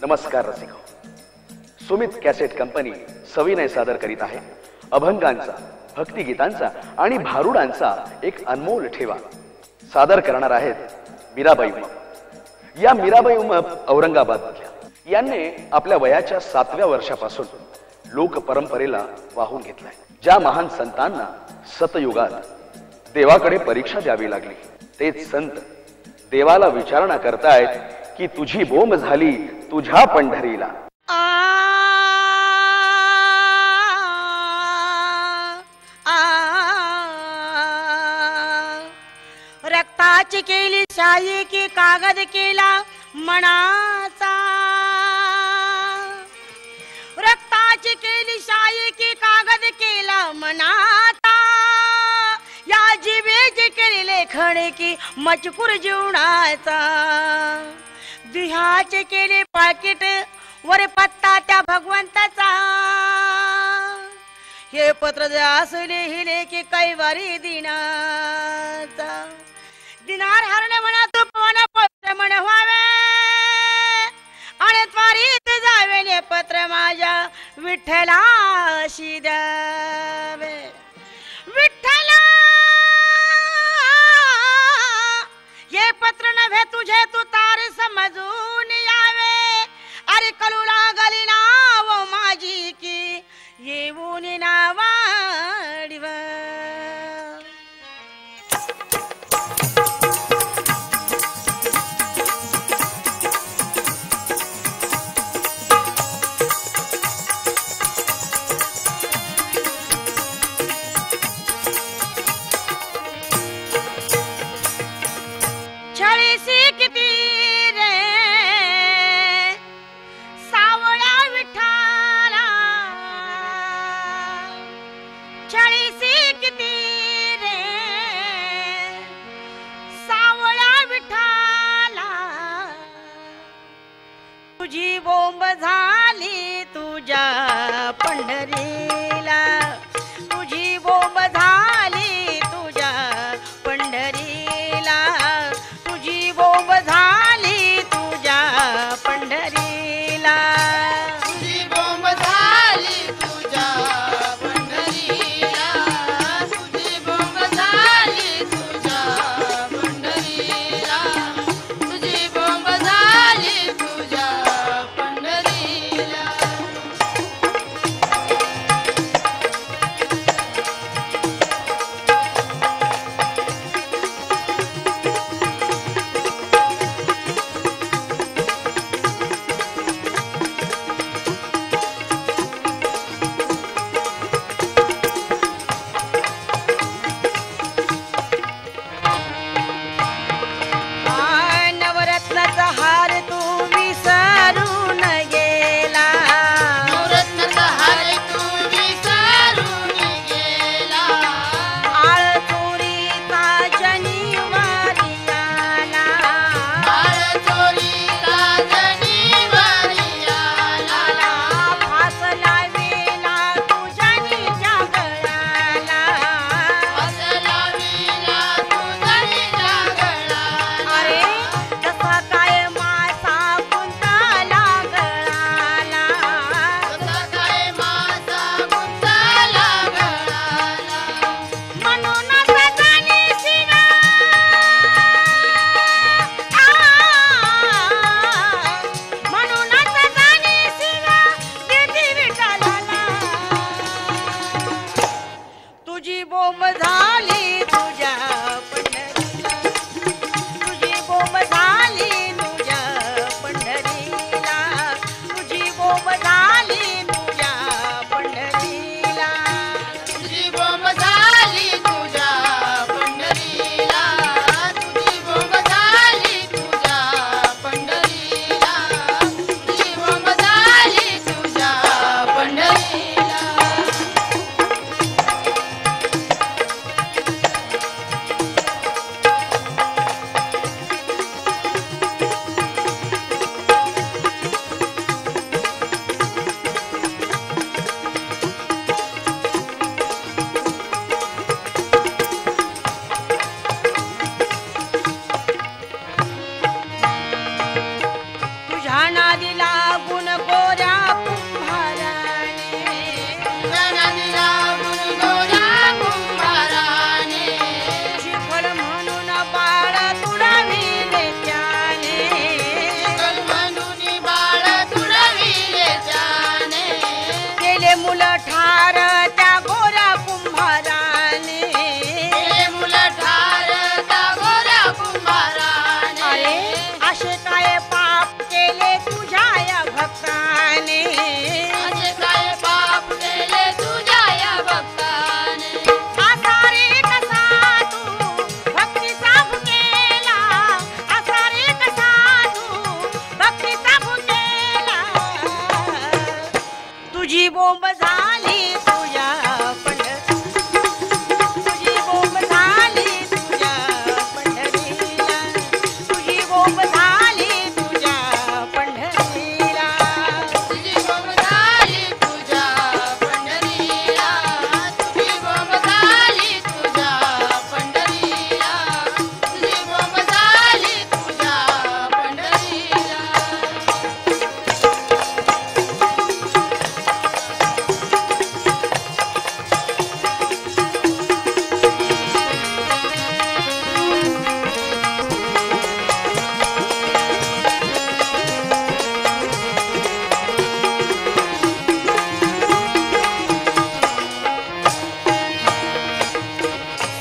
नमस्कार रसिको. Sumit cassette company सविनय सादर करीत आहे अभंगांचा, भक्तिगीतांचा आणि भारुडांचा एक अनमोल ठेवा. सादर करणार आहेत मीराबाई उमप. या मीराबाई उमप औरंगाबादमधल्या. यांनी आपल्या वयाच्या 7व्या वर्षापासून लोक परंपरेला वाहून घेतलाय. ज्या महान संतांना सतयुगात देवाकडे परीक्षा द्यावी लागली, तेच संत देवाला विचारणा करतायत की तुझी बोंब झाली तुझ्या पंढरीला. रक्ताची केली शाही की कागद केला मनाचा. रक्ताची केली शाही की कागद केला मनाचा. या जीवेचे केली लेखन की मजकूर जीवनाचा. दुह्याचे केले पाकिट वर पत्ता त्या भगवंताचा. हे पत्र द्यास लिहिले की कैवारी दिनाचा. दिनार हरणे म्हणा तू पवन पवित्र म्हण व्हावे आणि त्वरित जावे ने पत्र माझ्या विठ्ठलाशी द्यावे. विठ्ठला हे पत्र नव्हे तुझे तू तार समजून यावे. अरे कलू लागली नाव माझी की येऊन नावाडिव.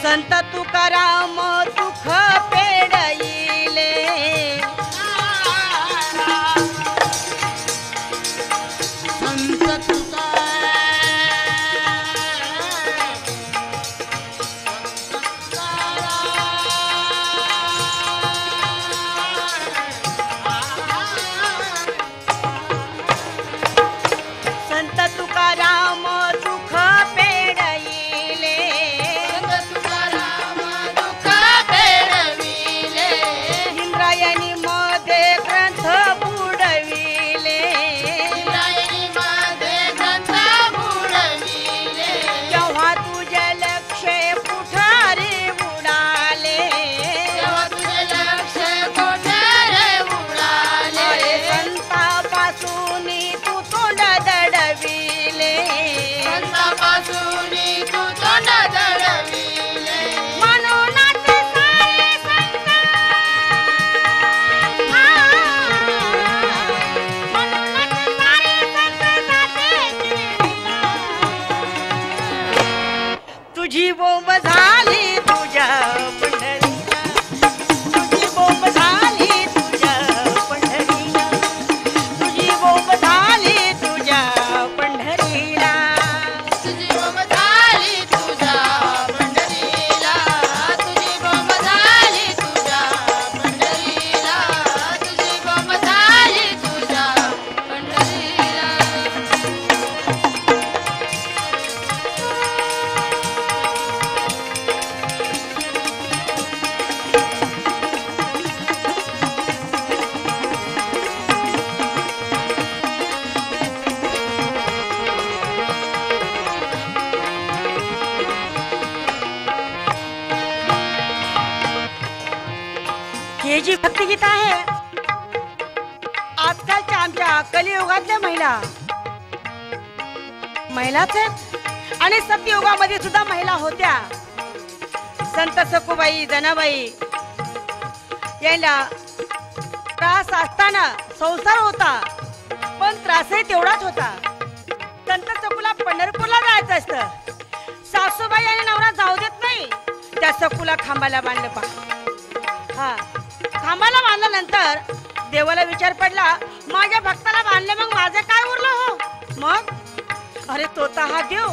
संत तुकाराम दुःख पेडईले संत तुकाराम दुःख पेडईले इंद्रायणी मध्ये ग्रंथ बुडविले जेव्हा तुझे लक्ष पुठारे उडाले अरे संतापासून तू तोंड दडविले म्हणूनच सारे संत म्हणूनच सारे संत जाते तुझी बोंब झाली तुझ्या पंढरीला तुझी बोंब झाली तुझ्या पंढरीला तुझी बोंब झाली तुझ्या पंढरीला हे जी भक्तिगीत आहे आजकालच्या आमच्या कलियुगातल्या महिलाच आहेत आणि सत्ययुगामध्ये सुद्धा महिला होत्या. संत सखुबाई जनाबाई यांना त्रास असताना संसार होता पण त्रासही तेवढाच होता. संत सखूला पंढरपूरला जायचं असतं. सासूबाई आणि नवरा जाऊ देत नाही. त्या सखूला खांबाला बांधलं पा हा खांबाला बांधल्यानंतर देवाला विचार पडला माझ्या भक्ताला बांधले मग माझं काय उरलं हो. मग अरे तोता हा देव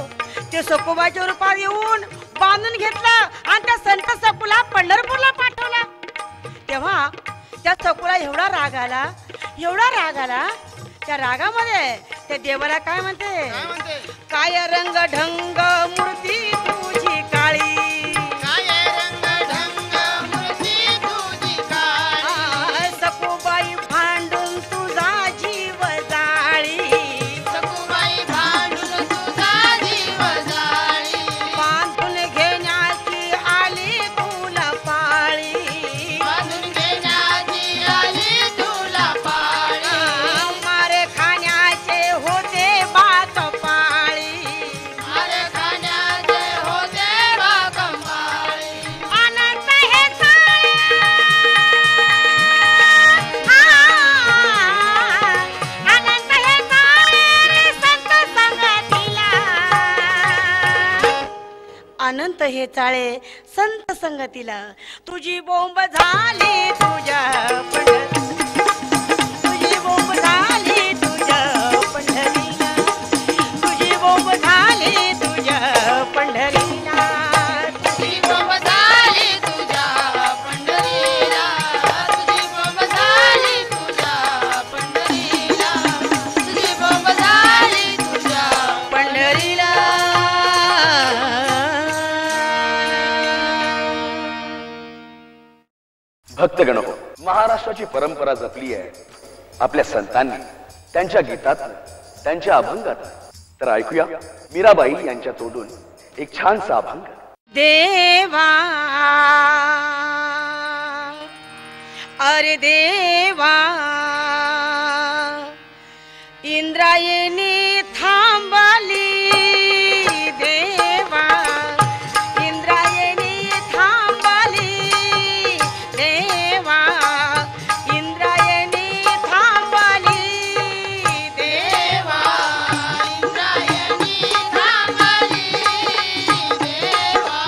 ते सखुबाईच्या रूपात येऊन बांधून घेतलं आणि त्या संत सखूला पंढरपूरला पाठवला. तेव्हा त्या सखूला एवढा राग आला त्या रागामध्ये त्या देवाला काय म्हणते काय रंग ढंग मूर्ती तुझी काळी सखुबाई भांडून तुझा जीव जाळी बांधून घेण्याची आली तुला पाळी मारे खाण्याचे होते बाक पाळी अनंत हे चाळे अनंत हे चाळे संत संगतीला अनंत हे चाळे संत संगतीला तुझी बोंब झाली तुझ्या तुझी बोंब झाली तुझ्या पंढरीला तुझी बोंब झाली तुझ्या पंढरीला पंढरीला भक्तगण हो, महाराष्ट्राची परंपरा जपली आहे आपल्या संतांनी त्यांच्या गीतात त्यांच्या अभंगात. तर ऐकूया मीराबाई यांच्या तोडून एक छानसा अभंग. देवा अरे देवा इंद्रायणी थांबली देवा इंद्रायणी थांबली देवा इंद्रायणी थांबली देवा इंद्रायणी थांबली देवा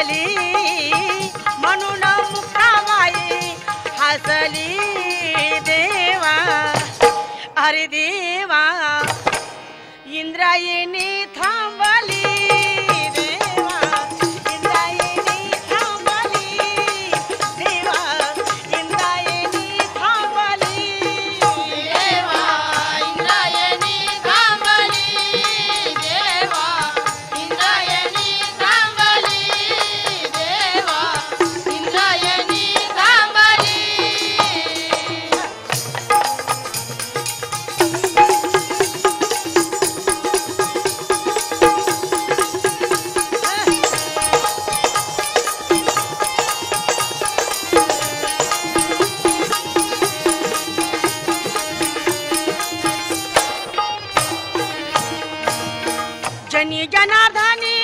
हसली म्हणून मुक्ताबाई हसली देवा अरे देवा इंद्रायणी थांबली देवा इंद्रायणी थांबली देवा इंद्रायणी थांबली देवा इंद्रायणी थांबली देवा इंद्रायणी थांबली देवा इंद्रायणी थांबली जनी जनार्दनी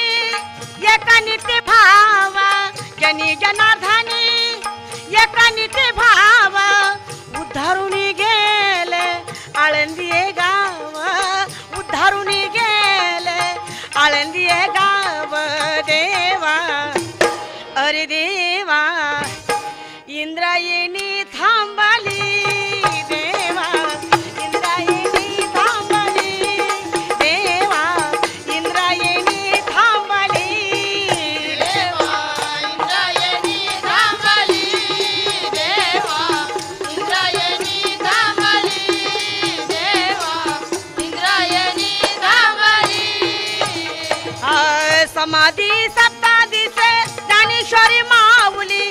एका नित्य भावा जनी जनार्दनी एका नित्य भावा उद्धारून गेले आळंदी गाव उद्धारून गेले आळंदी गाव देवा अरे देवा इंद्रायणी थांबली देवा इंद्रायणी थांबली देवा इंद्रायणी थांबली देवा इंद्रायणी थांबली देवा इंद्रायणी थांबली देवा इंद्रायणी थांबली समाधी सप्तादिसे ज्ञानेश्वरी माऊली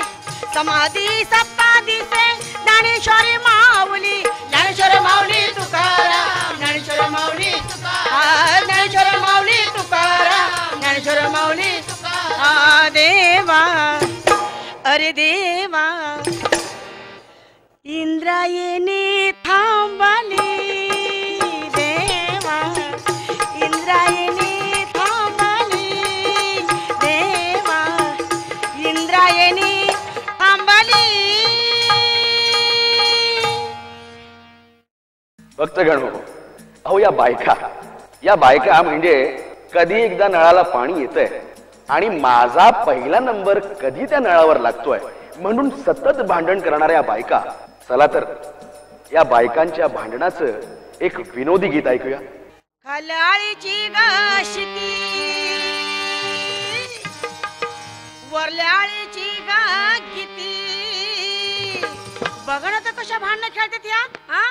समाधी सप्तादिसे ज्ञानेश्वरी माऊली ज्ञानेश्वर माऊली तुकाराम ज्ञानेश्वर माऊली ज्ञानेश्वर माऊली तुकाराम ज्ञानेश्वर माऊली देवा अरे देवा इंद्रायणी थांबली देवा इंद्रायणी थांबली देवा इंद्रायणी थांबली भक्तगण हो, अहो या बायका म्हणजे कधी एकदा नळाला पाणी येतंय आणि माझा पहिला नंबर कधी त्या नळावर लागतोय म्हणून सतत भांडण करणाऱ्या बायका. चला तर या बायकांच्या भांडणाचं एक विनोदी गीत ऐकूया. खाल्याळीची गाशिती वरल्याळीची गा किती बघ ना तर कशा भांडणं खेळतात या हा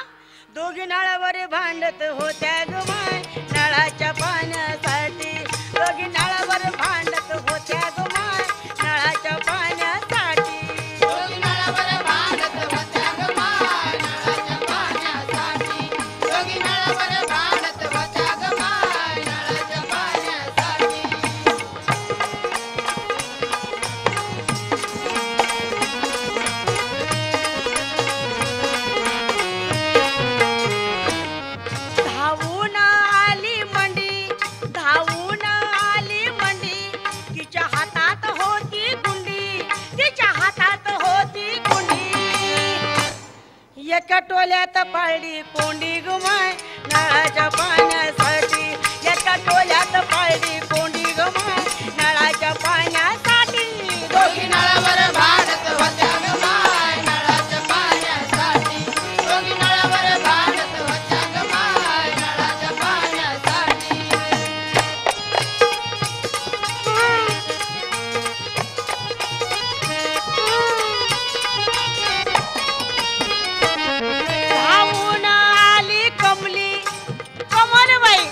दोघी नळावर भांडत होत्या ग माय नळाच्या पाण्यासाठी दोघी नळावर भांडत होत्या ग माय नळाच्या पाण्यासाठी दोघी नळावर भांडत होत्या ग माय नळाच्या पाण्यासाठी दोघी नळावर भांडत होत्या ग माय नळाच्या पाण्यासाठी धावून आली मंडी धावून आली मंडी तिच्या हातात होती गुंडी तिच्या हातात होती गुंडी एका टोल्यात पाळली कोंडी गुमाय नळाच्या पाण्यासाठी एका टोल्यात पाळली कोंडी गुमाय नळाच्या पाण्यासाठी दोघी नळावर भांडत होत्या ग माय नळाच्या पाण्यासाठी दोघी नळावर भांडत होत्या ग माय नळाच्या पाण्यासाठी धावून आली कमली कमलबाई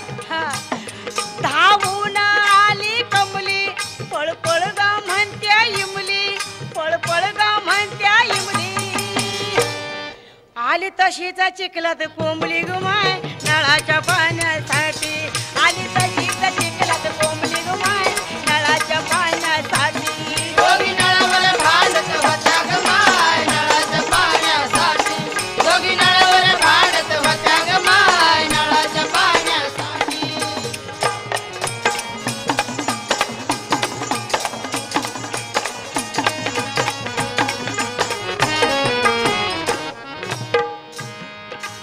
धावून आली कमली पळपळ गा म्हणत्या इमली पळपळ गा म्हणत्या इमली आली तशीच चिखलात कोंबली गुमाय नळाच्या पाण्यासाठी आली तशीच चिखलात कोंबली गुमाय नळाच्या पाण्यासाठी दोघी नळावर भांडत होत्या ग माय नळाच्या पाण्यासाठी दोघी नळावर भांडत होत्या ग माय नळाच्या पाण्यासाठी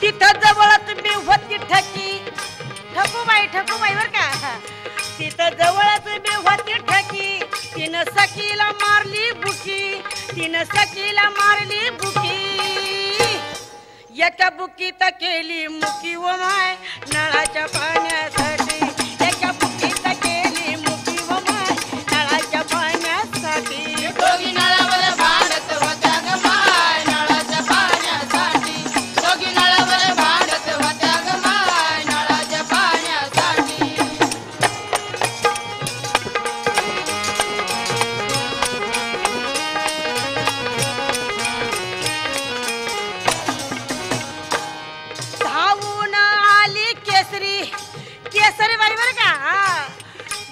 तिथं जवळच मी होती ठकी ठकूबाई बर का तिथं जवळच मी होती ठकी तिनं सखीला मारली बुकी, तिनं सखीला मारली बुकी, एका बुकीत केली मुकी व माय नळाच्या पाण्यासाठी, एका बुकीत केली मुकी व माय नळाच्या पाण्यासाठी. दोघी नळावर भांडत होत्या ग माय नळाच्या पाण्यासाठी, दोघी नळावर भांडत होत्या ग माय नळाच्या पाण्यासाठी. धावून आली केसरी, केसरी बाई बर का,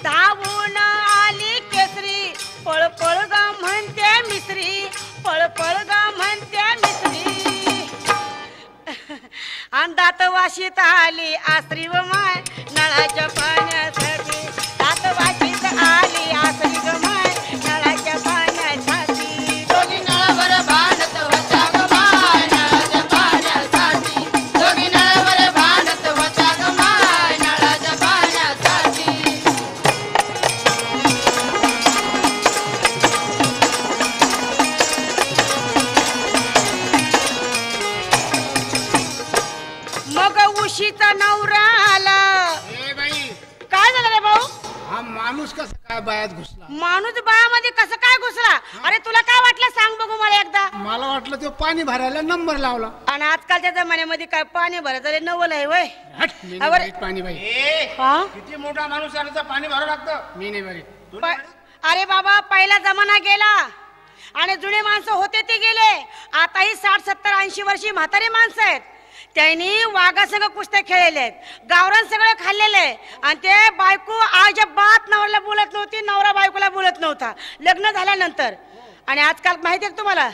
धावून आली केसरी, पळ पळ ग म्हणते मिसरी, पळ पळ ग म्हणते मिसरी, आणि दात वाशीत आली आसरी व माय नळाच्या पाण्यासाठी, दात वाशीत आली आसरी ग माय नळाच्या पाण्यासाठी. दोघी नळावर भांडत होत्या ग माय नळाच्या पाण्यासाठी, दोघी नळावर भांडत होत्या ग माय नळाच्या पाण्यासाठी. मग उशीचा नवरा आला. ए बाई, काय झालं रे भाऊ? हा माणूस कसा काय बायात घुसला? माणूस बाळामध्ये कसं काय घुसला? अरे तुला काय वाटलं सांग बघू मला एकदा. मला वाटलं तो पाणी भरायला नंबर लावला. आणि आजकालच्या जमान्यामध्ये काय पाणी भरायचं नवल आहे वय? हट, मी अरे. नाही भरीत पाणी बाई. हा? किती मोठा माणूस आला तर पाणी भरावं लागतं. मी नाही भरीत. अरे बाबा पहिला जमाना गेला आणि जुने माणसं होते ते गेले. आताही 60, 70, 80 वर्षी म्हातारी माणसं आहेत. त्यांनी वाघासंग कुस्त्या खेळलेले आहेत, गावरान सगळं खाल्लेलं आहे. आणि ते बायको अजिबात नवऱ्याला बोलत नव्हती, नवरा बायकोला बोलत नव्हता लग्न झाल्यानंतर. आणि आजकाल माहिती आहे तुम्हाला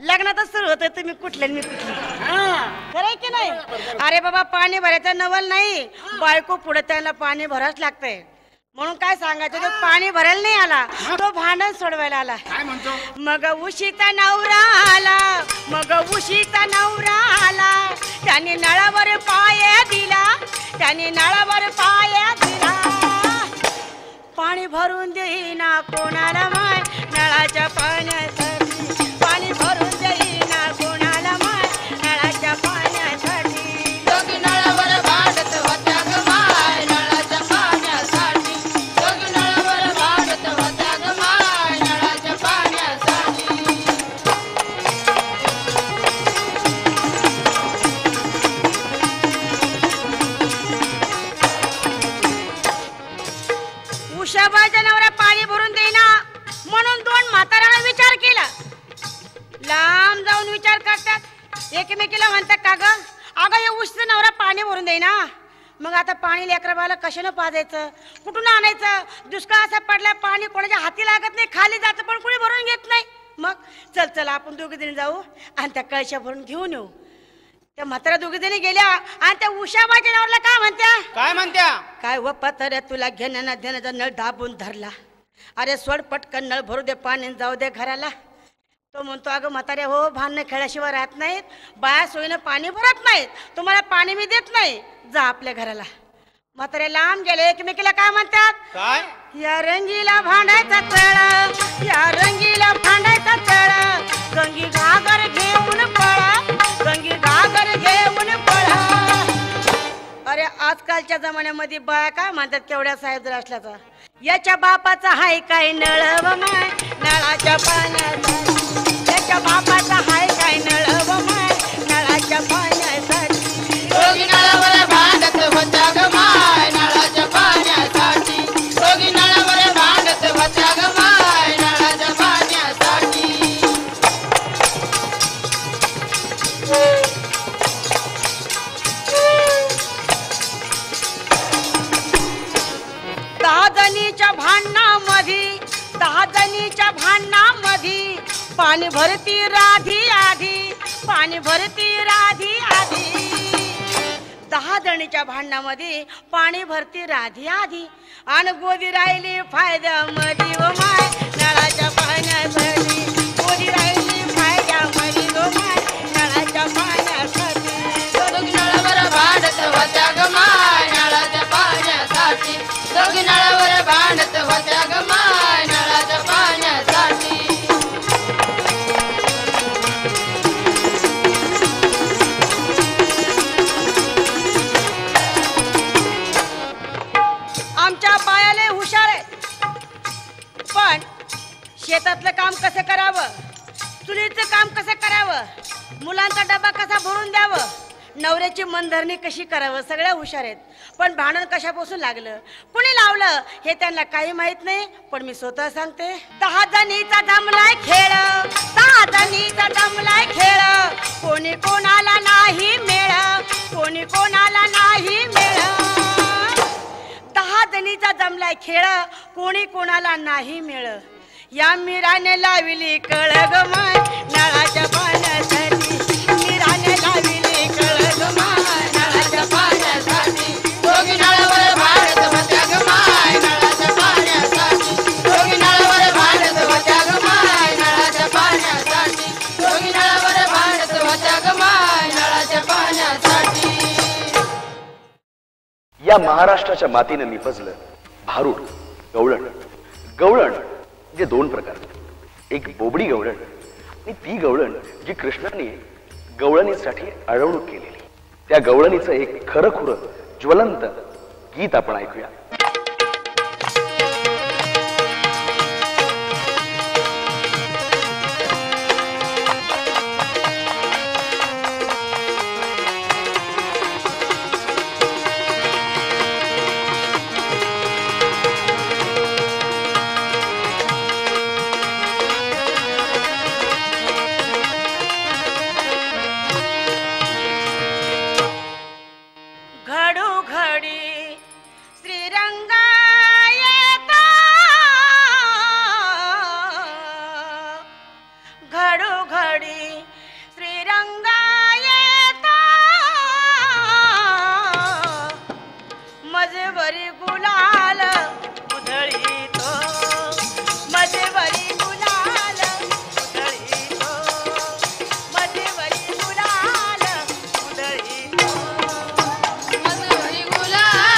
लग्नातच सुरू होतं तुम्ही कुठले मी कुठले. खरंय की नाही? अरे बाबा पाणी भरायचं नवल नाही, बायको पुढे त्याला पाणी भरावंच लागतंय. म्हणून काय सांगायचं, तो पाणी भरायला नाही आला, तो भांडण सोडवायला आला. काय म्हणतो? मग उशीचा नवरा आला, मग उशीचा नवरा आला, त्याने नळावर पाय दिला, त्याने नळावर पाय दिला, पाणी भरून देईना कोणाला माय नळाच्या पाण्यासाठी, पाणी भरून देईना कोणाला माय नळाच्या पाण्यासाठी. दोघी नळावर भांडत होत्या ग माय नळाच्या पाण्यासाठी, दोघी नळावर भांडत होत्या ग माय नळाच्या पाण्यासाठी. उषाबाईचा नवरा पाणी भरून देईना म्हणून दोन म्हाताऱ्याला विचार केला. लांब जाऊन विचार करतात, एकमेकीला म्हणतात का ग अगं हे उशीचा नवरा पाणी भरून देईना, मग आता पाणी लेकराबाला कशानं पाजायचं, कुठून आणायचं, दुष्काळ असा पडला पाणी कोणाच्या हाती लागत नाही, खाली जातं पण कोणी भरून घेत नाही. मग चल चल आपण दोघी जणी जाऊ आणि त्या कळशा भरून घेऊन येऊ. त्या म्हाताऱ्या दोघी जणी गेल्या आणि त्या उषाबाईच्या नवऱ्याला काय म्हणत्या, काय म्हणत्या? काय व पत्र्या तुला घेण्याना देण्याचा नळ दाबून धरला, अरे सोड पटकन नळ भरू दे पाणी जाऊ दे घराला. तो म्हणतो अगं म्हातारे हो भांडणं खेळाशिवाय राहत नाहीत, बाया सोयीनं पाणी भरत नाहीत, तुम्हाला पाणी मी देत नाही, जा आपल्या घराला. म्हातारे लांब गेले, एकमेकीला काय म्हणतात, काय? या रंगीला भांडायचा तळ, या रंगीला भांडायचा तळ, गंगी घागर घेऊन पळा, गंगी घागर घेऊन पळा. अरे आजकालच्या जमान्यामध्ये बाया काय म्हणतात केवढ्या साहेब जर असल्याचा, याच्या बापाचा हाय काय नळ व माय नळाच्या पाण्यासाठी, याच्या बापाचा हाय काय नळ व माय नळाच्या पाण्यासाठी. दोघी नळावर भांडत होत्या ग माय नळाच्या पाण्यासाठी, दोघी नळावर भांडत होत्या ग माय नळाच्या पाण्यासाठी. दहा भांडणामध्ये, 10 जणीच्या भांडणामध्ये पाणी भरती राधी आधी, पाणी भरती राधी आधी. 10 जणीच्या भांडणामध्ये पाणी भरती राधी आधी, आणि गोदी राहिली फायद्यामध्ये व माय नळाच्या पाण्यासाठी, गोदी राहिली फायद्यामध्ये व माय नळाच्या पाण्यासाठी. दोघी नळावर भांडत होत्या ग माय नळाच्या पाण्यासाठी, दोघी नळावर भांडत होत्या ग माय नळाच्या शेतातलं काम कसं करावं, चुलीचं काम कसं करावं, मुलांचा डबा कसा भरून द्यावं, नवऱ्याची मनधरणी कशी करावं, सगळ्या हुशार आहेत. पण भांडण कशापासून लागलं, कुणी लावलं हे त्यांना काही माहित नाही. पण मी स्वतः सांगते, 10 जणीचा जमलाय खेळ, 10 जणीचा जमलाय खेळ, कोणी कोणाला नाही मेळ, कोणी कोणाला नाही मेळ. 10 जणीचा जमलाय खेळ, कोणी कोणाला नाही मेळ. या मीराने लाविली कळ ग माय नळाच्या पाण्यासाठी, मीराने लाविली कळ ग माय नळाच्या पाण्यासाठी. दोघी नळावर भांडत होत्या ग माय नळाच्या पाण्यासाठी, दोघी नळावर भांडत होत्या ग माय नळाच्या पाण्यासाठी, दोघी नळावर भांडत होत्या ग माय नळाच्या पाण्यासाठी. या महाराष्ट्राच्या मातीने निपजलं भारूड, गवळण. गवळण म्हणजे 2 प्रकार, एक बोबडी गवळण आणि ती गवळण जी कृष्णाने गवळणीसाठी अडवणूक केलेली. त्या गवळणीचं एक खरं खुरं ज्वलंत गीत आपण ऐकूया. घडोघडी श्रीरंगा येता, घडोघडी श्रीरंगा येता, मजवरी गुलाल उधळीतो, मजवरी गुलाल उधळीतो, मजवरी गुलाल उधळीतो. मजवरी गुलाल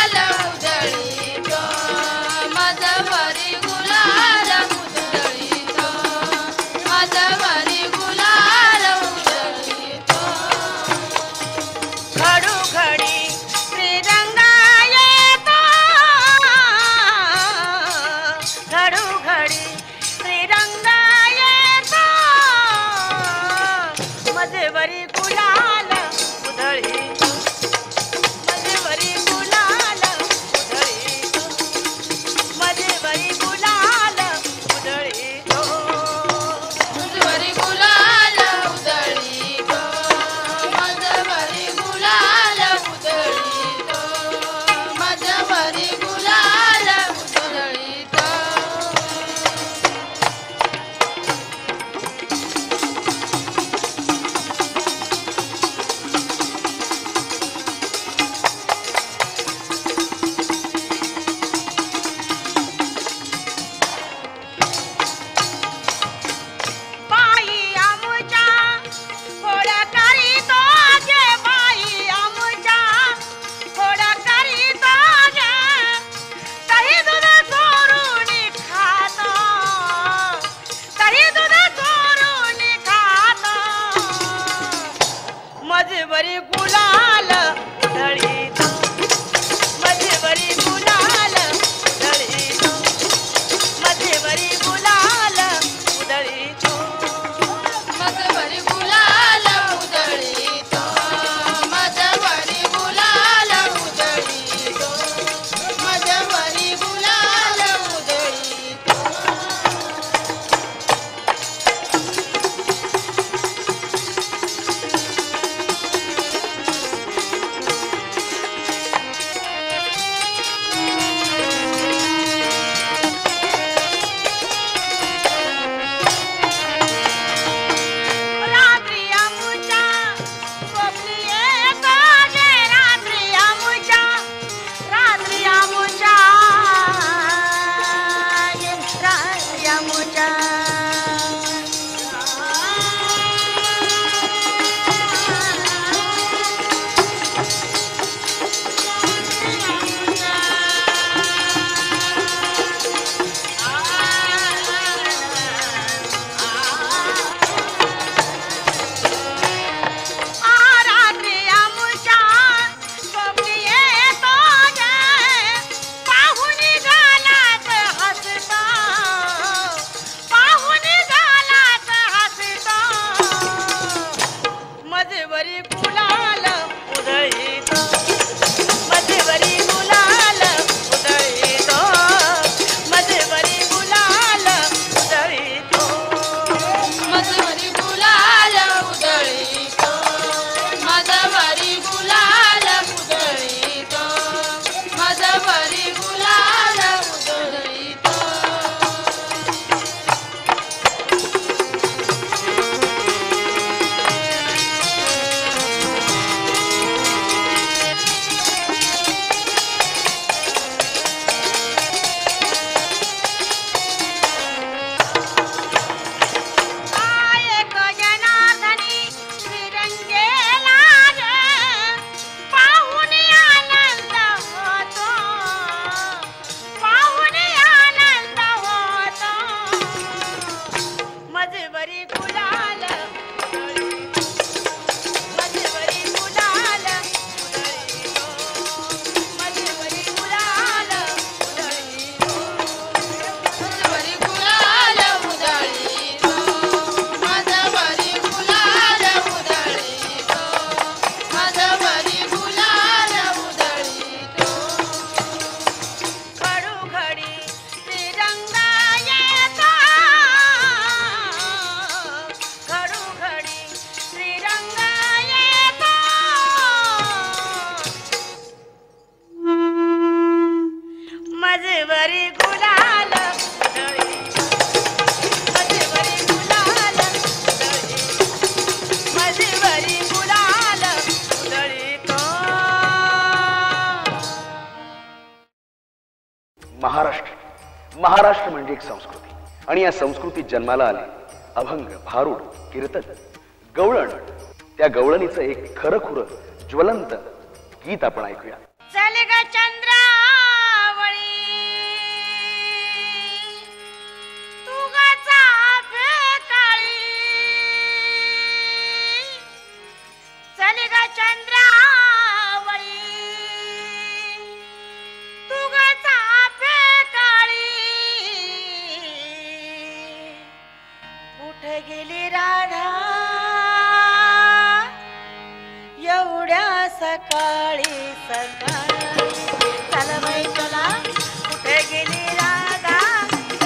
महाराष्ट्र म्हणजे एक संस्कृती आणि या संस्कृतीत जन्माला आले अभंग, भारुड, कीर्तन, गवळण. त्या गवळणीचं एक खरंखुरं ज्वलंत गीत आपण ऐकूया. चल ग चंद्रावळी तुगाचा फेकाळी, चल ग चंद्रावळी तुगाचा फेकाळी, कुठे गेली राधा एवढ्या सकाळी सकाळी. चल बाई चला कुठे गेली राधा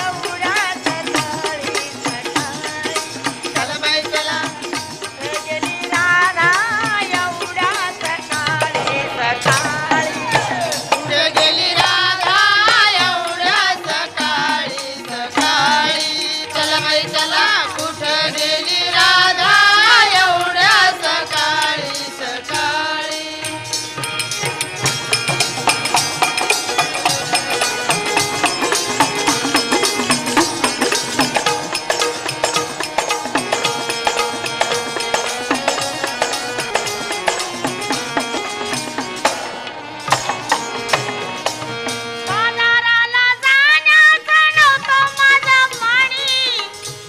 एवढ्या सकाळी सकाळी. चल बाई चला कुठे गेली राधा एवढ्या सकाळी सकाळी. कुठे गेली राधा एवढ्या सकाळी सकाळी. चल बाई चला कुठे गेली राधा एवढ्या सकाळी सकाळी. बाजाराला जाण्याचा नव्हतं माझं पाणी,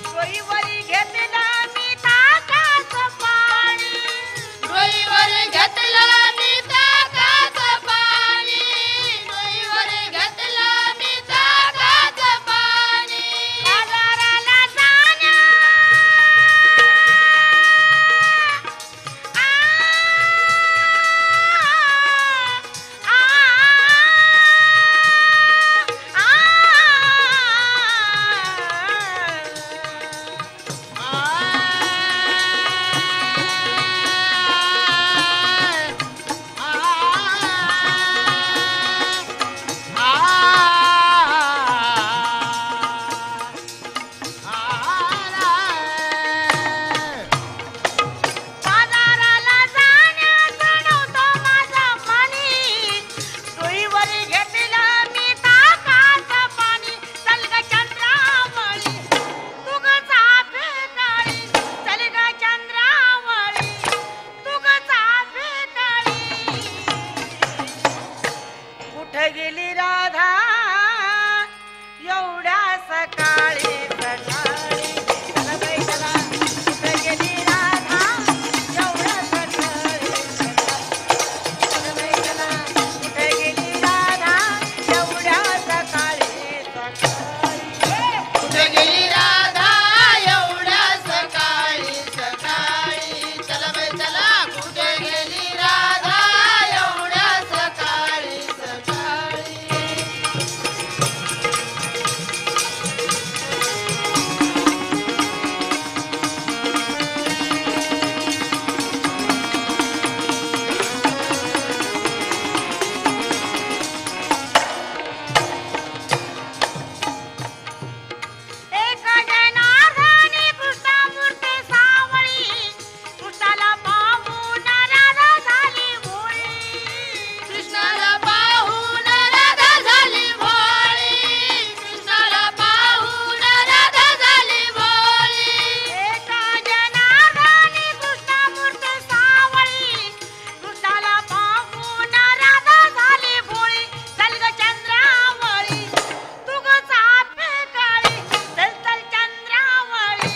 डोईवरी घेतलं मी ताकाचं पाणी. डोईवर घेतलं मी ताकाचं पाणी. डोईवर घेतलं मी ताकाचं पाणी. बाजाराला जाण्या बाजाराला जाण्याचं नव्हतं माझं पाणी, डोईवरी घेतलं मी ताकाचं पाणी. चल ग चंद्रावळी तुगचा फेकाळी, चल ग चंद्रावळी तुगचा फेकाळी. कुठे गेली राधा एवढ्या सकाळी सकाळी. चला बाई चला कुठे गेली राधा एवढ्या सकाळी सकाळी. चला बाई चला कुठे गेली राधा एवढ्या सकाळी सकाळी. कुठे गेली राधा एवढ्या सकाळी सकाळी. चल बाई चला कुठे गेली राधा एवढ्या सकाळी सकाळी. एक जनार्दनी कृष्णामूर्ती सावळी, कृष्णाला पाहून राधा झाली भोळी. कृष्णाला पाहून राधा झाली भोळी. कृष्णाला पाहून राधा झाली भोळी. एक जनार्दनी कृष्णामूर्ती सावळी, कृष्णाला पाहून राधा झाली भोळी. चल ग चंद्रावळी तुगचा फेकाळी, चल चल चंद्रावळी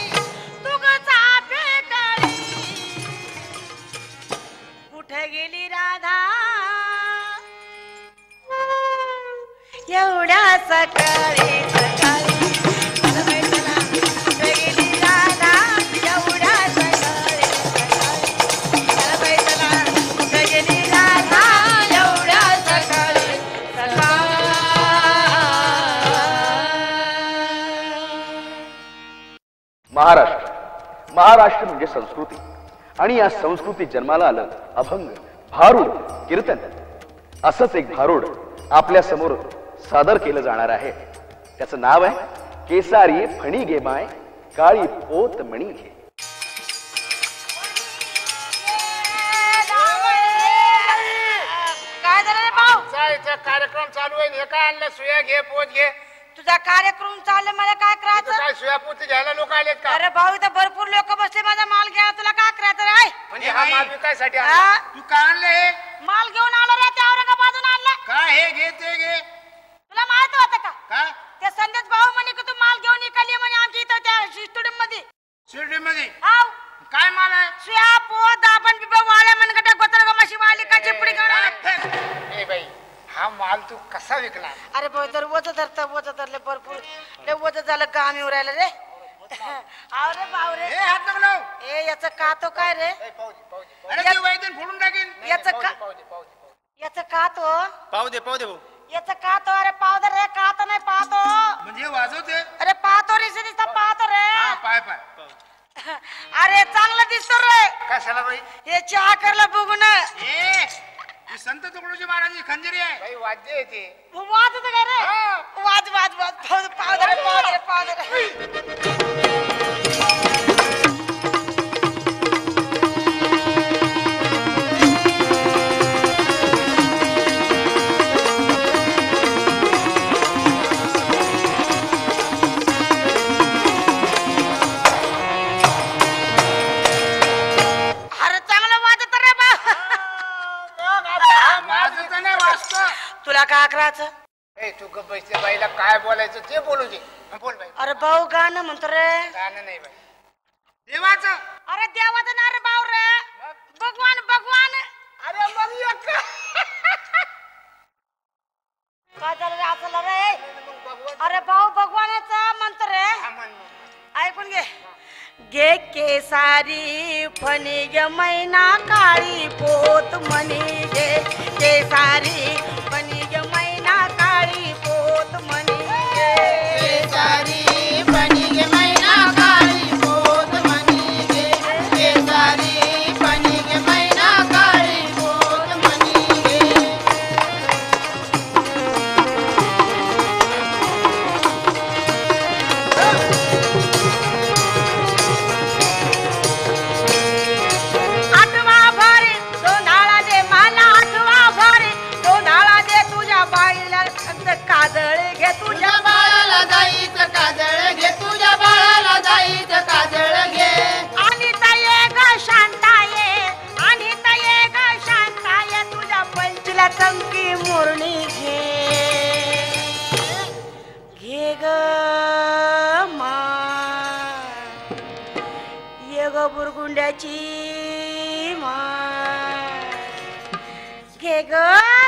तुगचा फेकाळी. कुठे गेली राधा एवढ्या सकाळी सकाळी. चल बाई चला कुठे गेली राधा एवढ्या सकाळी सकाळी. चल बाई चला कुठे गेली राधा एवढ्या सकाळी सकाळी. महाराष्ट्र म्हणजे संस्कृती आणि या संस्कृतीत जन्माला आलं अभंग, भारुड, कीर्तन. असंच एक भारुड आपल्या समोर सादर केलं जाणार आहे. त्याचं नाव आहे केसारी फणी घे माय काळी पोत मणी घे. काय झालं रे भाऊ? कार्यक्रम चालू बहीण हे काय आणलं सुया घे पोत घे तुझा कार्यक्रम चालले मला काय इथं करायचं काय सुया पोती घ्यायला लोक आलेत का अरे भाऊ इथं भरपूर लोक बसले माझा माल घ्यायला तुला काय करायचं रे म्हणजे हा माल विकायसाठी हा? आणला. तू काय आणलं हे माल घेऊन आलो रे त्या औरंगाबादून आणला काय हे घे ते घे तुला माहित होतं का काय ते संदेश भाऊ म्हणे की तू माल घेऊन इकडली म्हणे आमच्या इथं त्या स्टुडिओ मध्ये शिर्डी मध्ये आव काय माल आहे सुया पो दाबण बिबा वाळ्या मनगटा गोतर गमाशी वाली का चिपडी घेऊन ए बाई हा माल तू कसा विकला अरे भाऊ जर वज धरले भरपूर लय वज झालं काम येऊ राहिलं रे आव रे भाऊ रे ए हात नको लावू. ए याचं का तो काय रे ए, पाहू दे. अरे ते वैद्यन फोडून टाकीन याचं का याचं का तो पाहू दे भाऊ याचं का तो अरे पावतो रे का तो नाही पाहतो म्हणजे वाजवते अरे पाहतो रे दिसता पाहतो रे हा पाय पाय अरे चांगलं दिसतो रे कशाला बाई हे चहा करला बघून ए ही संत तुकडोजी महाराजांची खंजरी आहे बाई वाद्य आहे ते वाज होतं काय रे वाज वाज वाज पावतो रे पावतो रे पावतो रे तुला काय करायचं ए तू गप्प बाईला काय बोलायचं ते बोलू दे बोल बाई अरे भाऊ गाणं म्हणतो रे गाणं नाही बाई देवाचं अरे देवाचं ना रे भाऊ रे भगवान भगवान अरे मग एक काय झालं रे असलं रे अरे भाऊ भगवानाचं म्हणतो रे ऐकून घे गे केसारी फणी ग मैना काळी पोत म्हणी गे केसारी फणी ग मैना काळी पोत म्हणी गे केसारी बनी गे मैना काळी पोत मनी गे केसारी बनी गे मैना काळी पोत मनी गे आठवा भारी दोनाळा दे मला आठवा भारी दोनाळा दे तुझ्या बाईला काजळ घे तुझ्या तुझ्या बाळाला जाईचं काजळ घे तुझ्या बाळाला जाईचं काजळ घे आणि तये ग शांताये आणि तये ग शांताये तुझ्या पंचीला चमकी मोरणी घे घे ग मा ये ग बुरगुंड्याची मा घे ग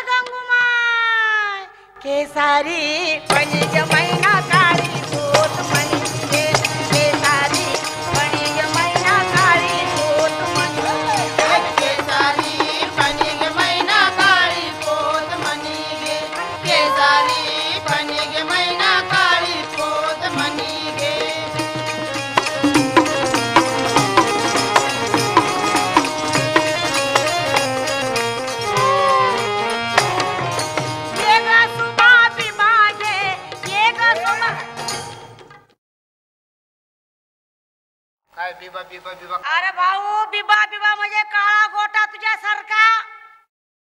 गंगूमाय केसारी पणीग मैना काळी पोत म्हणी गे केसारी पणीग मैना काळी पोत म्हणी केसारी बनी गे मैना काळी पोत मनी गे केसारी बनी गे मैना काळी पोत मनी गे ये ग सुबा बिबा घे ये ग सुबा काय बिबा बिबा बिबा अरे भाऊ बिबा बिबा म्हणजे काळा गोटा तुझ्यासारखा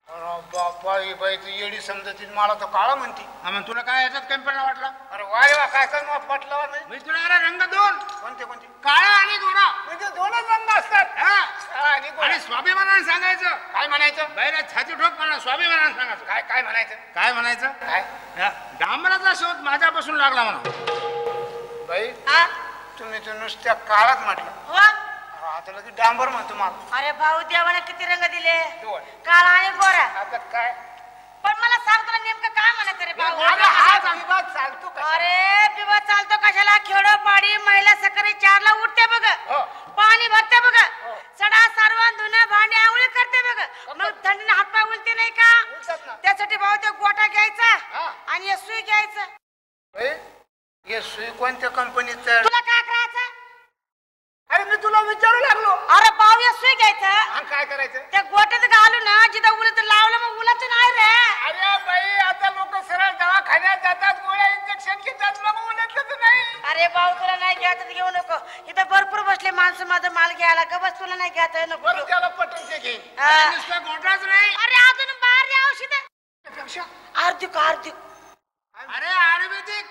अरे बापा ही बाई तू येडी समजती मला तर काळा म्हणती मग तुला काय याच्यात कमी वाटला अरे वा रे वा काय काय मग पटलं नाही मी तुला अरे रंग दोन कोणते कोणते काळा आणि गोरा म्हणजे दोनच रंग असतात आणि स्वाभिमानाने सांगायचं काय म्हणायचं बाईला छाती ठोक म्हणा स्वाभिमानाने सांगायचं काय काय म्हणायचं काय म्हणायचं काय डांबराचा शोध माझ्यापासून लागला म्हणा बाई हा? तुम्ही तर नुसत्या काळात म्हटलं हो? आता लगेच डांबर म्हणतो मला अरे भाऊ देवाने किती रंग दिले दोन काळा आणि गोरा आता काय पण मला सांग तुला नेमकं काय म्हणायचं रे भाऊ अरे हा विवाद चालतो का अरे बिबा चालतो कशाला खेडो पाडी महिला सकाळी 4ला उठते बघ हो. पाणी भरते बघ सडा सारवण धुणं भांडे आंघोळी करते बघ मग थंडीने हातपाय उलते नाही का उलटत ना. त्यासाठी भाऊ ते गोटा घ्यायचा हा. आणि हे सुई घ्यायचं बाई, हे सुई कोणत्या कंपनीचं तुला काय करायचं अरे मी तुला विचारू लागलो अरे भाऊ हे सुई घ्यायचं आणि काय करायचं त्या गोट्यात घालून ना जिथं उलट लावलं मग उलाचं नाही रे अरे बाई आता लोक सरळ दवाखान्यात जातात गोळ्या इंजेक्शन घेतात लोक उलटलंच नाही अरे भाऊ तुला नाही घ्यायचं तर घेऊ नको इथं भरपूर बसले माणसं माझा माल घ्यायला ग बस तुला नाही घ्यायचं नको बरं घेऊ. त्याला पटवून ते घेईन हा. नुसतं गोटाच नाही अरे अजून बाहेर औषध त्यापेक्षा अर्धिक अर्धिक अरे आयुर्वेदिक.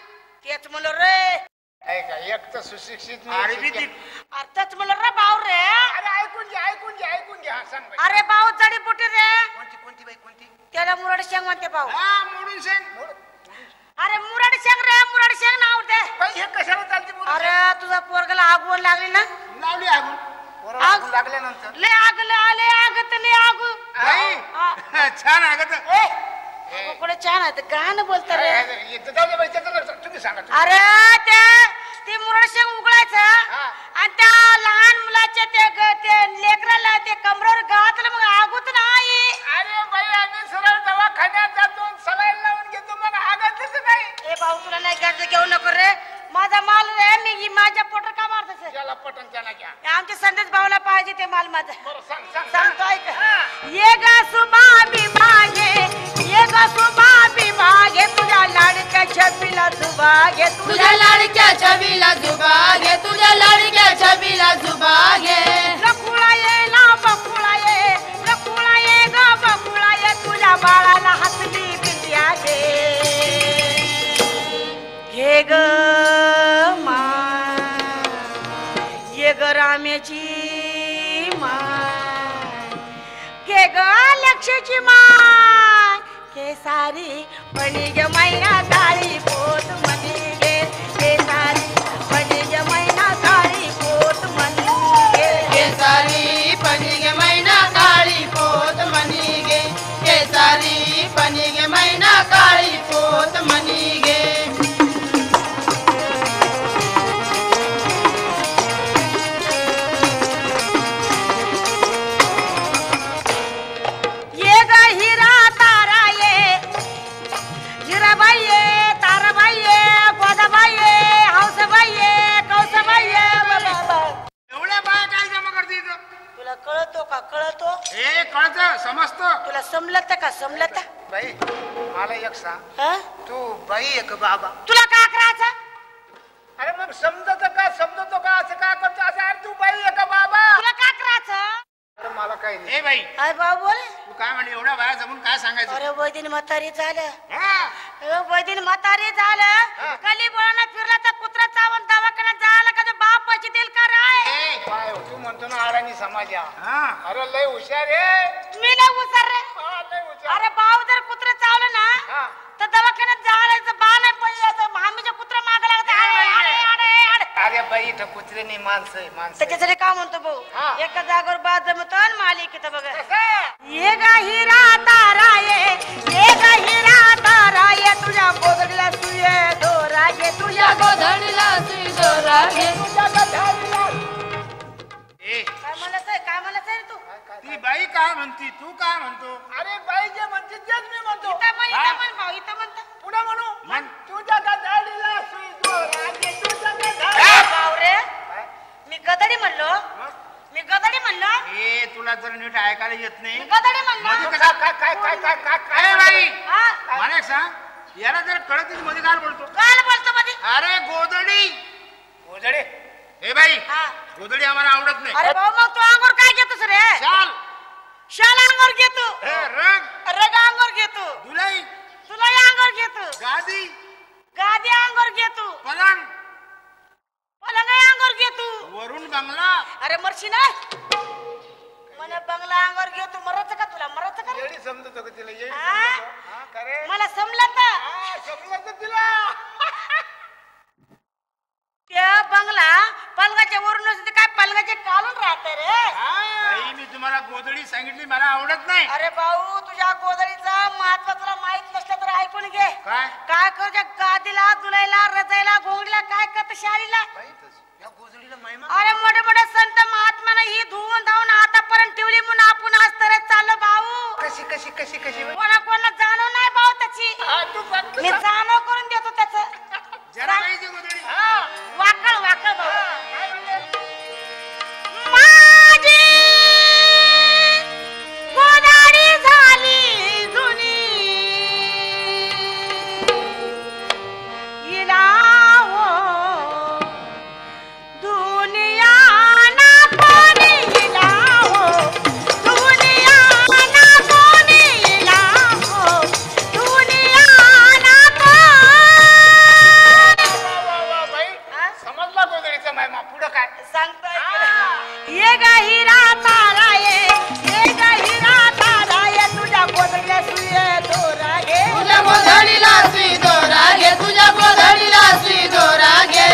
तेच म्हणलं रे. ऐका एक तर सुशिक्षित नाही, आयुर्वेदिक. अर्थात म्हणलं रे भाऊ रे. अरे ऐकून घ्या ऐकून घ्या ऐकून घ्या. हा, सांग बाई. अरे भाऊ जडीबुटी रे. कोणती कोणती बाई कोणती? त्याला मुरड शेंग म्हणते भाऊ. हा मोडून शेंग. अरे मुरड शेंग रे, मुरड शेंग नाव ते. बाई हे कशाला चालते मोडून अरे तुझा पोरगला आगवण लागली ना. शेंग? लावली आगून. पोराला आग. आगून लागल्यानंतर ले आग ले आले आग तले आगू. बाई हा. छान आगत. कुठे छान आहे गाणं बोलता रे. जाऊ दे बाई त्याचं तुम्ही सांगा तुम्ही. अरे ते मुरड शेंग उघडायचं हा. आणि त्या लहान मुलाच्या ते लेकराला ते कमरेवर घातलं मग आगूत नाही. अरे बाई आम्ही सरळ दवाखान्यात जातो सलाईन लावून घेतो मग आगतच नाही. ए भाऊ तुला नाही घ्यायचं घेऊ नको रे. माझा माल रे मी माझ्या पोटर का मारतस. त्याला पटन त्याला घ्या. आमच्या संदेश भाऊला पाहिजे ते माल माझा. बरं सांग सांग सांगतो ऐक. ये गा सुबा बिभागे, ये गा सुबा बिभागे, तुझ्या लाडक्या छबीला सुभागे, तुझ्या लाडक्या छबीला जुबा घे, तुझ्या लाडक्या छबीला जुबा घे. रकुळा ये ना बकुळा ये, रकुळा ये गा बकुळा ये, तुझ्या बाळाला हसली बिंदिया घे. घे ग मा, ये ग रामेची मा, घे ग लक्षची मा, केसारी पणी ग मैना काळी पोत मनी गे, केसारी पणी ग मैना काळी पोत मनी गे. केसारी पनीगे मैना काळी पोत मनी गे, केसारी पनीगे मैना काळी पोत मनी गे. ये ग हिरा तारा ये, हिराबाई ये, ताराबाई ये, गोदाबाई ये, हौसाबाई ये, कौसाबाई ये. एवढ्या बाया काय जमा करते इथं? तुला कळतो का कळतो? हे कळतं समजतं. तुला समलत का समलत? बाई मला एक सांग हं? तू बाई आहे का बाबा? तुला का करायचं? अरे मग समजतो का समजतो का असं काय करतो असं? अरे तू बाई आहे का बाबा? तुला का करायचं? अरे मला काही नाही. बाई अरे बाबा बोल. तू काय म्हणली एवढ्या बाया जमून काय सांगायचं? अरे वैदिन म्हातारी झालं. हा? वैदिन म्हातारी झालं. कली बोळानं फिरला तर कुत्रा चावून दवाखान्यात जायला का तो बाप पैसे देईल का रे? ए, काय हो, तू म्हणतो ना अडाणी समाज हा. अरे लय हुशार आहे. मी नाही हुशार रे. हा, लय हुशार. अरे भाऊ जर कुत्रा चावलं ना हा. तर दवाखान्यात जायचं बा नाही पडलं आम्हीच्या कुत्रा माग लागत. अरे बाई इथं कुत्रे नाही माणसं आहे माणसं. त्याच्यासाठी का म्हणतो भाऊ हा. एका जागेवर बाद जमतो आणि मालिक इथं बघा. कसं? ये गा हिरा तारा ये गा हिरा तारा ये, तुझ्या गोदडीला तुझे दोरा घे, तुझ्या गोधडीला सुई दोरा घे. ए, काय म्हणत आहे काय म्हणत आहे रे तू? ती बाई काय म्हणती तू काय म्हणतो? अरे बाई जे म्हणते तेच मी म्हणतो. इथं म्हण भाऊ इथं म्हणता. पुढे म्हणू म्हण. तुझ्या गधाडीला सुई दोरा घे, तुझ्या गधाडीला. भाऊ रे मी गदडी म्हणलो, मी गदडी म्हणलो, ए तुला जर नीट ऐकायला येत मी नाही. गदडी म्हणलो. काय काय काय काय काय काय काय ए बाई हा? मला एक सांग, याला जर कळत नाही मध्ये काय बोलतो? काय बोलतो मध्ये? अरे गोदडी. गोधडे. ए बाई हा. गोदडी आम्हाला आवडत नाही. अरे भाऊ मग तू अंगोर काय घेतोस रे? चाल. शाल अंगोर घेतो, ए रग. रग अंगोर घेतो, दुलाई. तुला अंगोर घेतो, गादी. गादी अंगोर घेतो, पलंग. पलंग अंगोर घेतो. वरून बंगला. अरे मरशी ना मला बंगला अंगोर घेतो. मरायचं का तुला? मरायचं का रे? येडी समजतो का तिला? येडी हा? समजतो? हा, का रे? मला समलं तर हा, समजलं तर तिला. त्या बंगला पलंगाच्या वरून असते काय पलंगाचे काढून राहते रे. बाई मी तुम्हाला गोदडी सांगितली मला आवडत नाही. अरे भाऊ तुझ्या गोदडीचं महत्व तुला माहित नसलं तर ऐकून घे. काय? काय करू त्या गादीला दुलायला रजायला घोंगडीला काय करत शाळीला? बाई, या गोधडीला महिमा. अरे मोठे मोठे संत महात्मानं ही धुवून धावून आतापर्यंत ठेवली म्हणून आपण आज तर चाललो भाऊ. कशी कशी कशी कशी बाई? कोणा कोणाला जाणव नाही भाऊ त्याची. हा, तू सांग. मी जाणव करून देतो त्याच. जरा बाईची गोदडी. वाकळ वाकळ भाऊ. काय म्हणले? माझी गोदाडी झाली जुनी, हिला हो दुनिया ना कोणी, हिला हो दुनिया ना कोणी, हिला हो दुनिया ना कोणी. सुये दोरा घे तुझ्या गोधडीला सुई दोरा घे तुझ्या गोधडीला सुई दोरा घे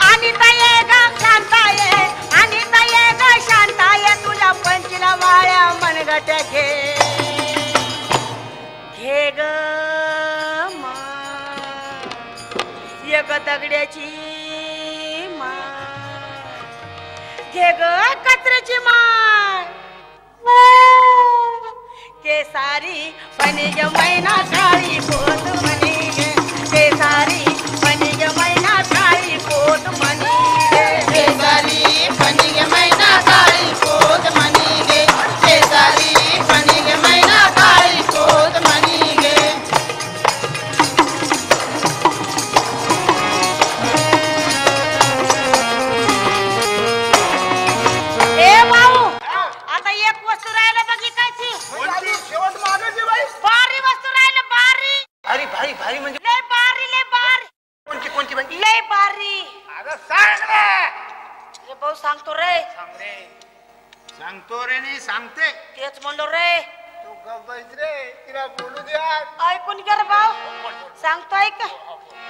आणि ताये ग शांताये आणि ताये ग शांताये तुझ्या पंचीला वाळ्या मनगट घे घे ग मा एक दगड्याची मा घे ग कचऱ्याची माळ केसारी पणी ग मैना काळी पोत म्हणी गे केसारी पणी ग मैना काळी पोत म्हणी गे शेजारी पणिगे मैना काळी पोत म्हणी गे शेजारी पणिगे मैना काळी पोत म्हणी गे ए भाऊ आता एक वस्तू राहिलं बघिताची कोणती? शेवट मागायची बाई. बारी वस्तू राहिलं बारी भारी भारी भारी म्हणजे लय बारी कोणती कोणती बाई? लय बारी अगं सांग रे. रे भाऊ सांगतो रे सांग रे. सांगतो रे नाही सांगते. तेच म्हणलो रे तू गप्प बस रे. तिला बोलू द्या. ऐकून घे रे भाऊ सांगतोय का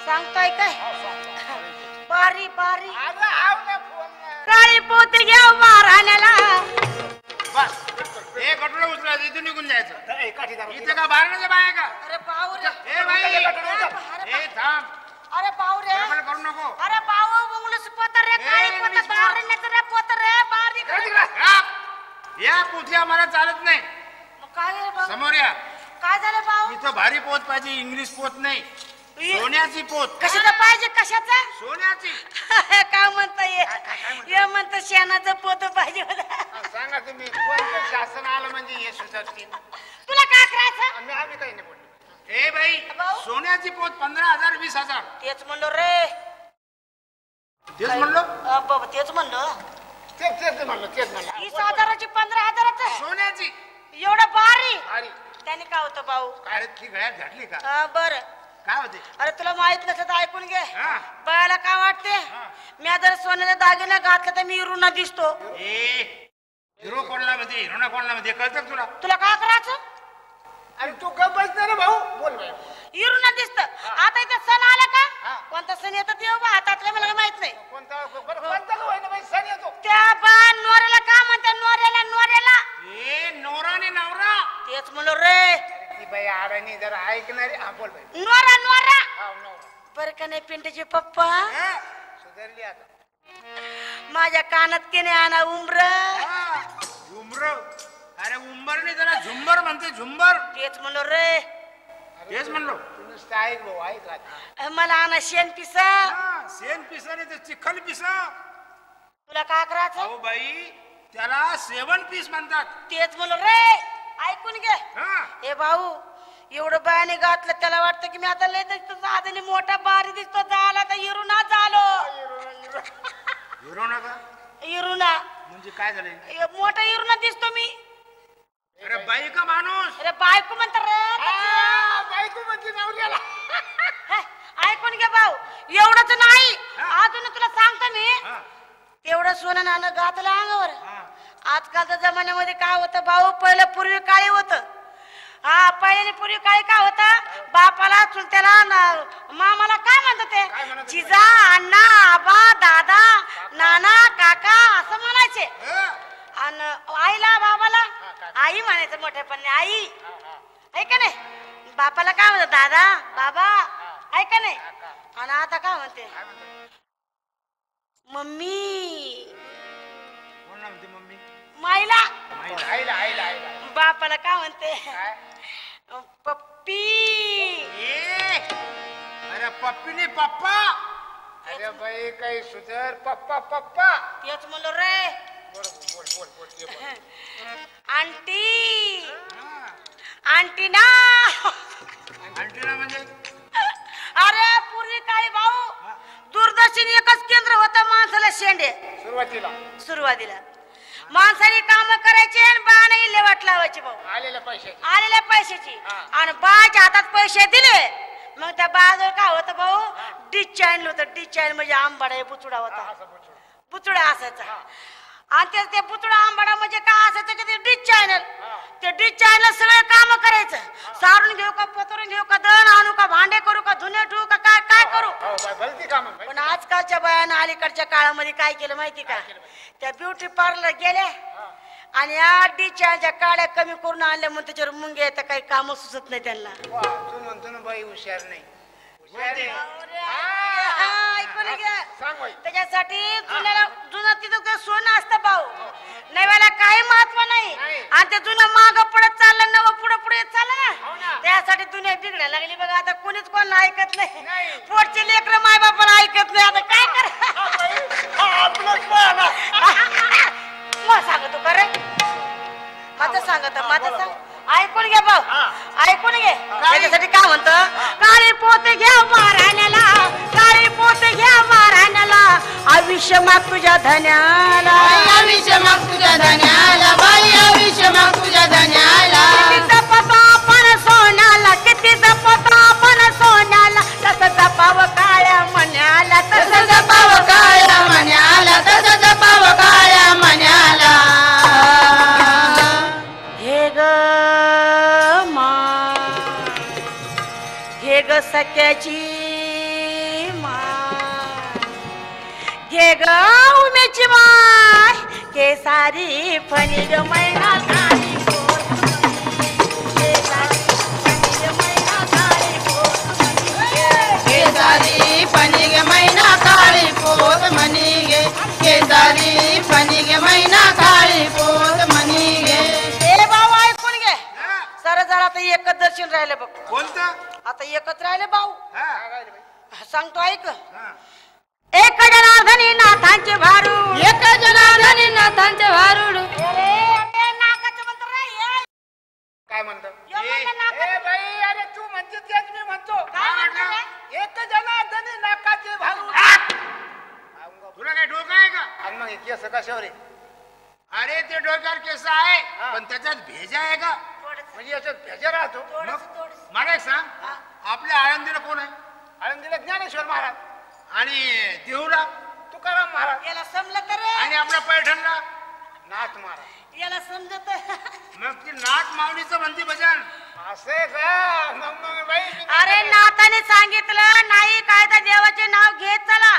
सांगतोय काय बारी बारी अगं आव ना फोन ना. काळी पोती घेऊ महाराण्याला बस. हे कटोरा उचलायचं इथून निघून जायचं. इथे का बाहेरच्या बाया का? अरे भाऊ रे ए बाई. अरे ए थांब. अरे भाऊ रे गडबड करू नको. अरे भाऊ मुंगलस पोत रे काळी पोत इंग्लिश पोत. बारण्याचं रे पोत रे बारी गप. या पोथ्या मला चालत नाही. मग काय रे भाऊ समोर या. काय झालं भाऊ इथं भारी पोत पाहिजे. इंग्लिश पोत नाही. सोन्याची पोत. कशाचं पाहिजे कशाचं सोन्याची. काय म्हणता ये म्हणतं शेणाचं पोत पाहिजे होतं. सांगा तुम्ही कोणतं शासन आलं म्हणजे हे सुचतील. तुला काय करायचं आम्ही काही नाही बोललो. ए बाई भाऊ. सोन्याची पोत 15,000 20,000. तेच म्हणलो रे तेच म्हणलो. बाबा तेच म्हणलं तेच म्हणलो. 20,000ची 15,000च सोन्याची. एवढं बारी अरे त्याने काय होतं भाऊ काय ती गळ्यात घातली का? बर काय होते? अरे तुला माहित नसलं तर ऐकून घे हा. बाळाला काय वाटते मी जर सोन्याचा दागिना घातला तर मी इरुना दिसतो ए हिरो कोणला मध्ये हिरोना कोणला मध्ये कळतं तुला? तुला काय करायचं अरे तू गप बसणार रे भाऊ. बोल बाई. इरुना दिसत आता इथे सण आला का हा. कोणता सण येतात येऊ बा हातातलं मला माहित नाही कोणता कोणता का होईना बाई सण येतो. त्या बा नोऱ्याला काय म्हणतात नोऱ्याला ए नवराने नवरा. तेच म्हणलो रे ती बाई आडानी जरा ऐकणारी. हा बोल बाई. नोरा हा नवरा. बरं का नाही पिंटूचे पप्पा हा, सुधारली आता. माझ्या कानात केने आणा उमर हा, झुंबर. अरे उंबर नाही जरा झुंबर म्हणते झुंबर. तेच म्हणलो रे तेच म्हणलो. तू नुसतं ऐक भाऊ ऐक आता. मला आणा शेण पिसा हा, शेण पिसा नाही तर चिखल पिसा. तुला काय करायचं अहो बाई त्याला 7 पीस म्हणतात. तेच म्हणलो रे ऐकून घे हा. ए भाऊ एवढं बायाने घातलं त्याला वाटतं की मी आता लय दिसतो आजने मोठा बारी दिसतो झाला तर इरुना झालो हिरो नका इरुना म्हणजे काय झालंय? मोठा इरुना दिसतो मी अरे बाई का माणूस? अरे बायको म्हणतात रे बायको म्हणजे नवऱ्याला. हे, ऐकून घे भाऊ एवढंच नाही हा. अजून तुला सांगतो मी हा, एवढं सोनं नाणं घातलं अंगावर हा. आजकालच्या जमान्यामध्ये काय होतं भाऊ पहिलं पूर्वी काळी होतं हा पहिले पूर्वी काळी काय होतं बापाला चुलत्याला मामाला काय म्हणतात काय ते म्हणत होते? जिजा अण्णा आबा दादा नाना काका असं म्हणायचे हा, आणि आईला बाबाला आई म्हणायचं मोठ्यापणे आई आहे का नाही बापाला काय म्हणतात दादा बाबा आहे का नाही आणि आता काय म्हणते काय म्हणतो? मम्मी कोण म्हणते मम्मी? माईला आईला आईला आईला. बापाला काय म्हणते काय? पप्पी ए, अरे पप्पी नाही पप्पा. अरे बाई काही सुधर. पप्पा पप्पा. तेच म्हणलो रे बरोबर बोल बोल बोल ये बोल. आंटी हा. आंटी ना अंटीला म्हणजे अरे पूर्वी काय भाऊ दूरदर्शन एकच केंद्र होतं माणसाला शेंडे सुरुवातीला माणसाने काम करायचे आणि बाण इल्ले वाट लावायची भाऊ आलेल्या पैशाची आणि बाच्या हातात पैसे दिले मग त्या बाजूला काय होतं भाऊ डिश चॅनल होतं डिश चॅनल म्हणजे आंबाडा बुचुडा होता बुचुडा असायचा आणि ते बुचुडा आंबाडा म्हणजे काय असायचं की ते डिश चॅनल ते डिस्चार्जला सगळं काम करायचं. सारून घेऊ का, पतरून घेऊ का, दळण आणू का, भांडे करू का, धुणे ठेवू का, काय काय करू. भलती काम पण आजकालच्या बायानं अलीकडच्या काळामध्ये काय केलं माहिती का, त्या ब्युटी पार्लर गेल्या आणि या डिस्चार्जच्या काड्या कमी करून आणल्या म्हणून त्याच्यावर मुंगे येतं, काही काम सुचत नाही त्यांना. तू म्हणतो ना बाई हुशार नाही. ऐकून घ्या. त्याच्यासाठी जुनं तिथं सोनं असतं भाऊ, नव्याला काही महत्व नाही. आणि ते जुनं माग पडत चाललं, नवं पुढे पुढे येत चाललं ना, त्यासाठी दुनिया बिघडायला लागली बघा. आता कोणीच कोणाला ऐकत नाही. पोटचे लेकर माय बापाला ऐकत नाही. आता काय कर सांगतो का रे, माझं सांगत माझं सांग. ऐकून घ्या भाऊ, ऐकून घे. त्याच्यासाठी काय म्हणतं, काळी पोते घ्या माराण्याला, काळी पोते घ्या माराण्याला, आयुष्य माग तुझ्या धन्याला, आयुष्य माग तुझ्या धन्याला, बाई आयुष्य माग तुझ्या धन्याला. किती जपतो आपण सोन्याला, किती जपतो आपण सोन्याला, तसं जपावं काळ्या मण्याला, तसं जपावं काळ्या मण्याला, तसं जपावं काळ्या मण्याला. हे ग घे ग सख्याची माय, घे ग उमेची माय, केसारी फणी ग मैना काळी पोत, केसारी फणी ग मैना काळी पोत, केसारी फणी गे मैना काळी पोत म्हणी गे, केसारी फणी गे मैना काळी पोत म्हणी गे. ए भाऊ ऐकून घे. सर जरा आता एकच दर्शन राहिलं बघ. कोणतं? आता एकच राहिले भाऊ. हा. सांगतो ऐक. एक जनार्दनी नाथांचे भारू, एक जनार्दनी नाथांचे भारुड. नाकाचं म्हणतो रे, ये. काय म्हणतो? यो म्हणलं नाकाचं. ए बाई, अरे तू म्हणते तेच मी म्हणतो. काय म्हणतो रे? एक जनार्दनी नाकाचे भारू. तुला काय डोकं आहे का? आणि मग केस कशावर आहे? अरे ते डोक्यावर केस आहे, पण त्याच्यात भेजा आहे का? म्हणजे याच्यात भेजा राहतो. मग मला एक सांग, आपल्या आळंदीला कोण आहे? आळंदीला ज्ञानेश्वर महाराज. आणि देऊला तुकाराम महाराज. याला समजलं तर रे. आणि आपल्या पैठणला नाथ महाराज. याला समजत. मग ती नाथ माऊलीचं म्हणते भजन असे का? मग बाई अरे नाथाने सांगितलं नाही काय तर देवाचे नाव घेत चला.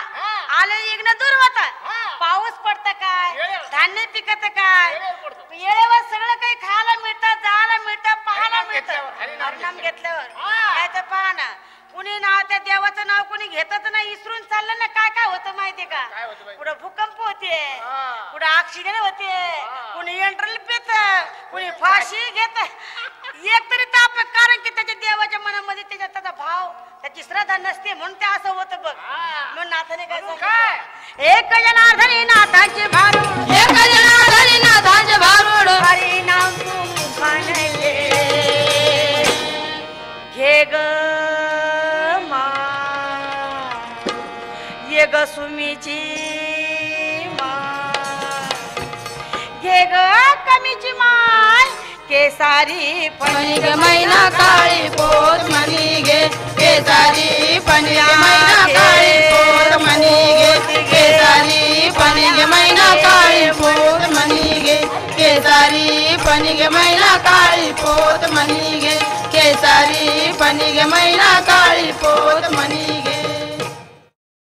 आलं इग्न दूर होता. पाऊस पडत काय, धान्य पिकत काय, येळेवर सगळं काही खायला मिळतं, जायला मिळतं, पाहायला मिळतं. हरिनाम घेतल्यावर काय तर पहा ना, कुणी नाव त्या देवाचं नाव कुणी घेतच नाही, इसरून चाललं ना. काय काय होतं माहितीये का, पुढे भूकंप होते, पुढे ऑक्सिजन होते, कुणी एंट्रल पेत, कुणी फाशी घेत. एक तरी ताप, कारण की त्याच्या देवाच्या मनामध्ये त्याचा भाव, त्याची श्रद्धा नसते म्हणून ते असं होतं बघ. म्हणून नाथाने काय सांगितलं, एक जनार्दनी नाथांचे भारूड, एक जनार्दनी नाथांचे भारुड. हरी नाम तू म्हणले, घे ग मा, ये ग सुमीची माय, घे ग कमीची माय, केसारी फणी गे मैना काळी पोत म्हणी गे, केसारी फणी गे मैना काळी पोत म्हणी गे, केसारी फणी गे मैना काळी पोत म्हणी गे, केसारी फणी गे मैना काळी पोत म्हणी गे, केसारी फणी गे मैना काळी पोत म्हणी गे.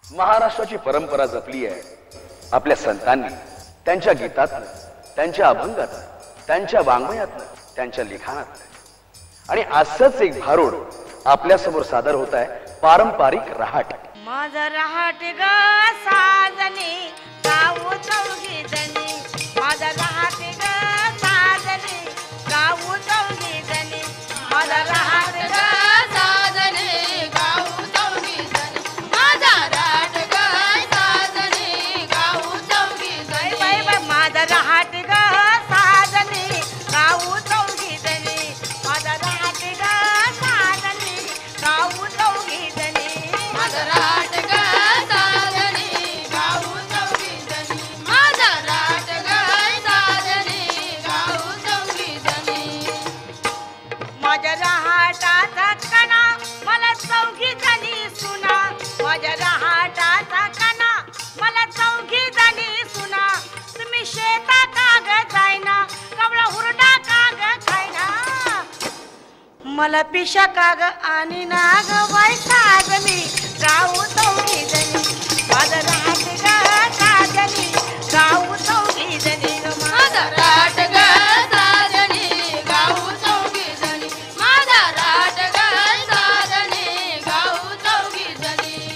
महाराष्ट्राची परंपरा जपली आहे आपल्या संतांनी, त्यांच्या गीतातनं, त्यांच्या अभंगातनं, त्यांच्या वाङ्मयातनं, त्यांच्या लिखाणातनं. आणि असंच एक भारूड आपल्या समोर सादर होत आहे, पारंपरिक रहाट. माझा रहाट ग साजनी, गाऊ चौघी जणी, माझा रहाट ग साजनी, गाऊ चौघी जणी, माझा रहाट ग साजने गाऊ चौघी जणी, माझा राट ग साजने गाऊ चौघी जणी. बाई बाई माझा रहाट ग साजनी, गाऊ चौघी जणी, माझा रहाट ग साजनी, गाऊ चौघी जणी, माझा राट ग साजने गाऊ चौघी जणी, माझा राट ग साजने गाऊ चौघी जणी. माझ्या रहाटाचा कणा मला चौघी जणी सुना, माझ्या रहाटाचा कणा मला चौघी जणी सुना. तुम्ही शेता काग जायना, कवळा हुरडा काग खाय मला पिशा काग आणि नाग बाई साजनी गाऊ चौघी जणी माझं राहत ग साजनी गाऊ चौघी जणी ग माझा राट ग साजनी गाऊ चौघी जणी माझा राट ग साजनी गाऊ चौघी जणी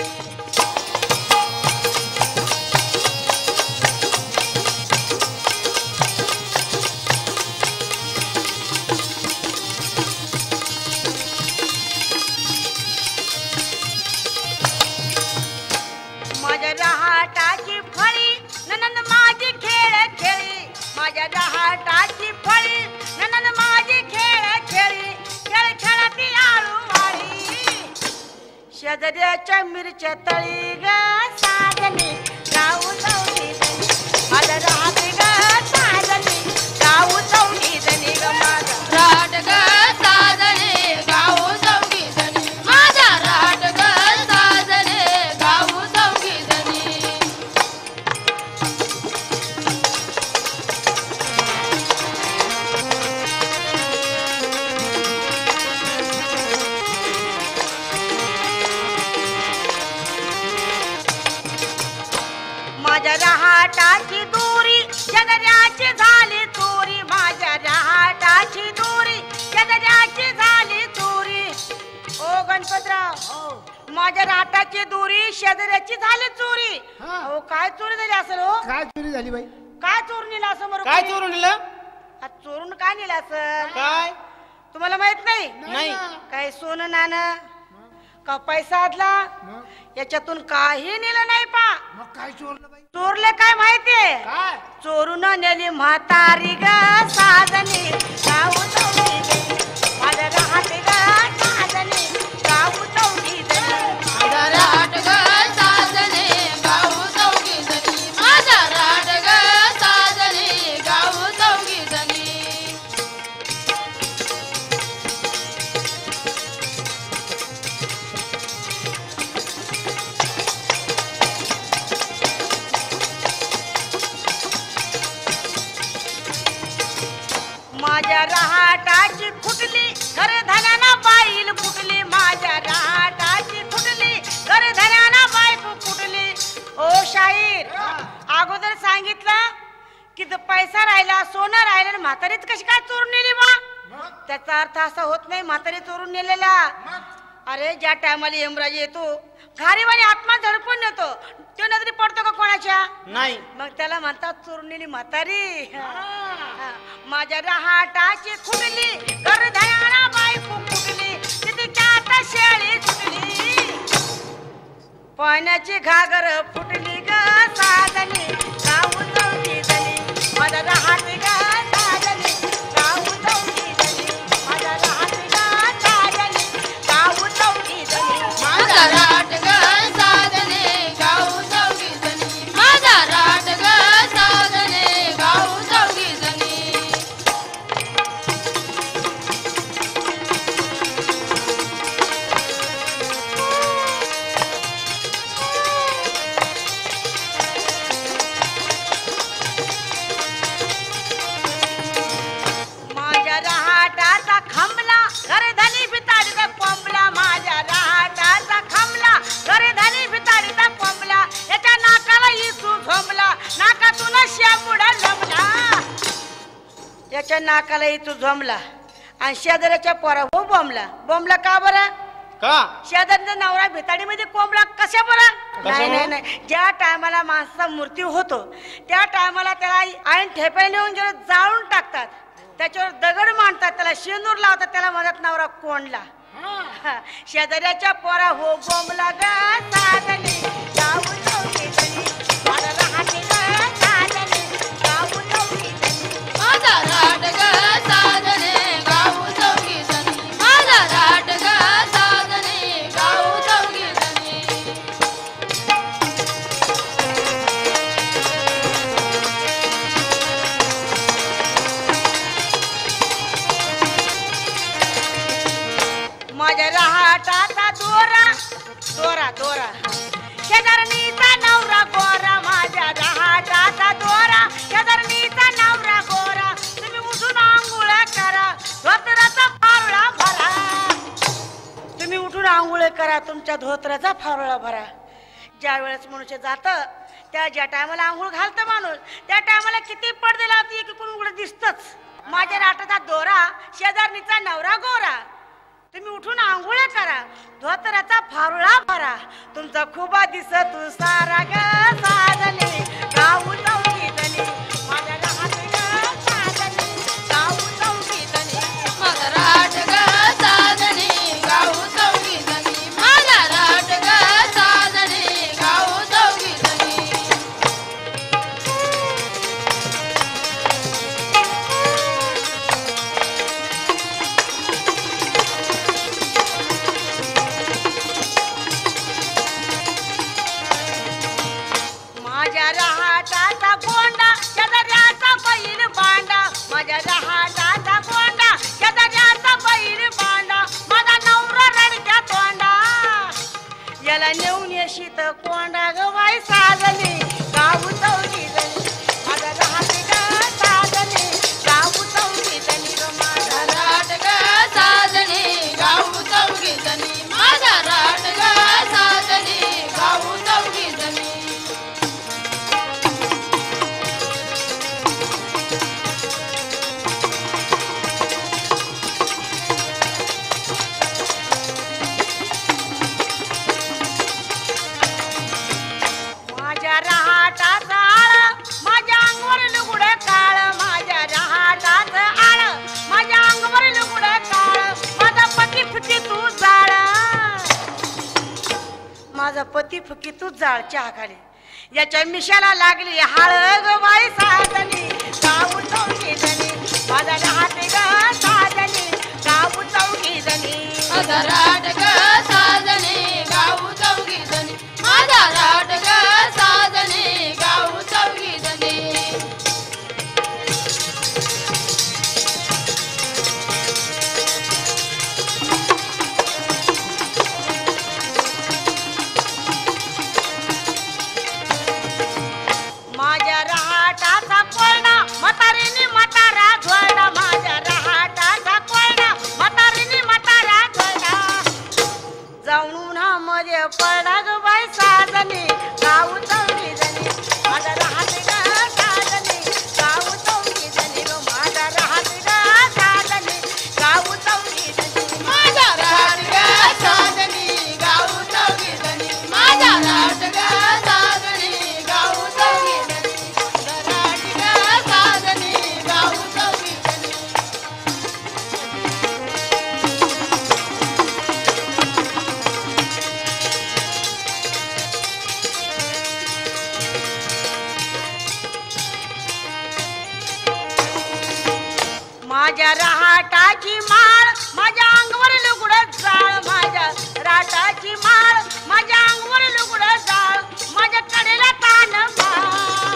माझ्या रहाटाची फळी ननंद माझी खेळ खेळी माझ्या रहाटाची फळी ननंद माझी खेळ खेळी खेळ खेळती आळू वाळी शेजाऱ्याच्या मिरच्या तळी ग साजनी गाऊ चौघी जणी माझ्या रहाटी ग साजनी गाऊ चौघी जणी ग माझा राट ग साजनी गाऊ चौघी जणी माझा राट ग साजनी गाऊ चौघी जणी माझ्या रहाटाची दूरी शेजाऱ्याची झाली चोरी माझ्या रहाटाची दूरी शेजाऱ्याची झाली चोरी ओ गणपतराव माझ्या रहाटाची दूरी शेजाऱ्याची झाली चोरी हा. अहो काय चोरी झाली असेल हो काय चोरी झाली बाई काय चोरून नेलं असं बरोबर काय चोरून नेलं चोरून काय नेलं असं काय तुम्हाला माहित नाही नाही काय सोनं नाणं का पैसा आदला मग याच्यातून काही नेलं नाही पा मग काय चोरलं बाई चोरले काय माहितीये काय चोरून नेली म्हातारी ग साजनी गाऊ चौघी जणी माझ्या राहते ग साजनी गाऊ चौघी जणी माझा राट ग साजनी गाऊ चौघी जणी माझा राट ग साजनी गाऊ चौघी जणी माझ्या रहाटाची फुटली घर धन्याना बाईल फुटली माझ्या रहाटाची फुटली घर धन्याना बायको फुटली ओ शाहीर अगोदर सांगितलं की जर पैसा राहिला सोनं राहिलं आणि म्हातारीच कशी काय चोरून नेली बा त्याचा अर्थ असा होत नाही म्हातारी चोरून नेलेला अरे ज्या टायमाला यमराज येतो घारीवाणी आत्मा झडपून नेतो तो नजरी पडतो का कोणाच्या नाही मग त्याला म्हणतात चोरलेली म्हातारी हा. माझ्या रहाटाची खुडली घर धयाना बायको फुटली तिथे आता शेळी सुटली पाण्याची घागर फुटली ग साजनी गाऊ चौघी जणी माझ्या रहाटी ग साजनी गाऊ चौघी जणी माझ्या रहाटी ग साजनी गाऊ चौघी जणी माझा राट ग साजनी गाऊ चौघी जणी माझा राट ग साजनी गाऊ चौघी जणी माझ्या रहाटाचा खंबला घरधनी भिताडीचा पंबला माझ्या रहाटाचा खंबला घरधनी भिताडीचा पंबला याच्या नाकाला इसू झोंबला नाकातून श्यामुडा जमला याच्या नाकाला इथू झोंबला आणि शेजाऱ्याच्या पोरा हो बोंबला का बरं का शेजारचा नवरा भिताडीमध्ये कोंबला कशा बरं कशामुळं? नाही ज्या टायमाला माणसाचा मृत्यू होतो त्या टायमाला त्याला ऐन ठेप्या नेऊन जेव्हा जाळून टाकतात त्याच्यावर दगड मांडतात त्याला शेंदूर लावतात त्याला म्हणतात नवरा कोंडला शेजाऱ्याच्या पोरा हो बोंबला ग साजनी गाऊ चौघी जणी माझ्या रहाटी ग साजनी गाऊ चौघी जणी माझा राट ग साजनी गाऊ चौघी जणी माझा राट ग साजनी गाऊ चौघी जणी माझ्या रहाटाचा दोरा दोरा दोरा शेजारणीचा नवरा गोरा माझ्या रहाटाचा दोरा शेजारणीचा नवरा गोरा तुम्ही उठून आंघोळ करा धोतराचा पावळा भरा माझा तुमच्या धोत्राचा फारोळा भरा. ज्या वेळेस मनुष्य जात त्या ज्या टायमाला आंघोळ घालतं माणूस त्या टायमाला किती पडदे लावते की कोण उघड दिसतच. माझ्या राटाचा दोरा शेजारणीचा नवरा गोरा. तुम्ही उठून आंघोळ करा धोत्राचा फारोळा भरा. तुमचा खुबा दिसत तू सारा ग साजले गाऊ चौकी जणी माझ्या राहत ग साजले गाऊ चौकी जणी माझा राट ग साजणी गाऊ चौघी जणी माझा राट ग साजणी गाऊ चौघी जणी माझ्या रहाटाचा गोंडा शेजाऱ्याचा बैल बांडा माझ्या रहाटाचा गोंडा शेजाऱ्याचा बैल बांडा माझा नवरा रडक्या तोंडा याला नेऊन येशीत कोंडा ग बाई साजली गाऊ चौकी जणी माझा रहाटे ग साजली गाऊ चौकी जणी ग माझा राट ग साजणी गाऊ चौघी जणी माझा राट ग साजणी गाऊ चौघी जणी माझ्या रहाटाचं आळ माझ्या अंगावर लुगडं काळ माझ्या रहाटाचं आळ माझ्या अंगावर लुगडं काळ माझा पती फुकी तू जाळ माझा पती फुकी तू जाळ चहा खाली याच्या मिशाला लागली हाळ ग बाई साजनी गाऊ चौकी जणी माझा रहाटे ग साजनी गाऊ चौकी जणी माझा राट ग साजणी गाऊ चौघी जणी माझा राट ग साजणी गाऊ चौघी जणी माझ्या रहाटाचा कोयना म्हातारीने म्हातारा झोडा माझ्या रहाटाचा कोयना म्हातारीने म्हातारा झोडा जाऊन उन्हामध्ये पडा ग बाई साजनी गाऊ चौकी जणी माझा रहाटे ग साजनी गाऊ चौकी जणी ग माझा रहाटे ग साजनी गाऊ चौकी जणी माझा राट ग साजणी गाऊ चौघी जणी माझा राट ग साजणी गाऊ चौघी जणी राट ग साजणी गाऊ चौघी जणी माझ्या रहाटाची माळ माझ्या अंगावर लुगडं जाळ माझ्या राटाची माळ माझ्या अंगावर लुगडं जाळ माझ्या कडेला तान माळ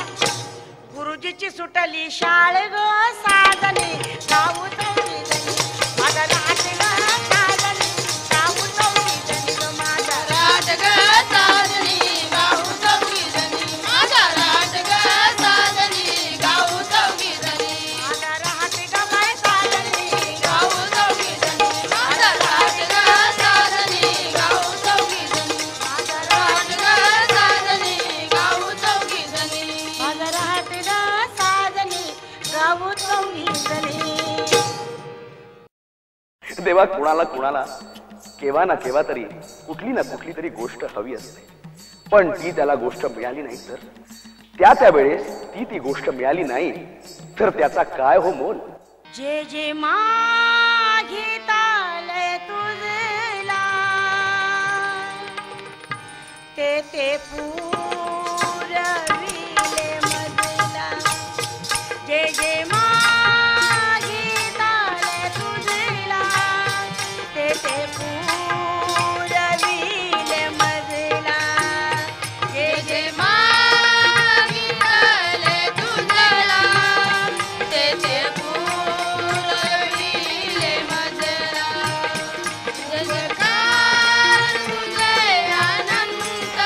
गुरुजीची सुटली शाळ ग साजनी गाऊ चौकी जणी माझा राट ग साजनी गाऊ चौकी जणी ग माझा राट ग साजणी गाऊ चौघी जणी माझा राट ग साजणी गाऊ चौघी जणी माझा राट ग बाई साजनी गाऊ चौघी जणी माझा राट ग साजणी गाऊ चौघी जणी माझा राट ग साजणी गाऊ चौघी जणी माझा राट ग साजनी गाऊ चौकी जणी देवा कुणाला कुणाला केव्हा ना केव्हा तरी कुठली ना कुठली तरी गोष्ट हवी असते पण ती त्याला गोष्ट मिळाली नाही तर त्या वेळेस ती गोष्ट मिळाली नाही तर त्याचा काय हो मोल. जे जे मागिताले तुझला ते ते पुरविले मजला जे जे मागिताले तुझला ते ते पुरविले मजला जे जे मागितले तुझला ते ते पुरविले मजला जगकार तुझे अनंत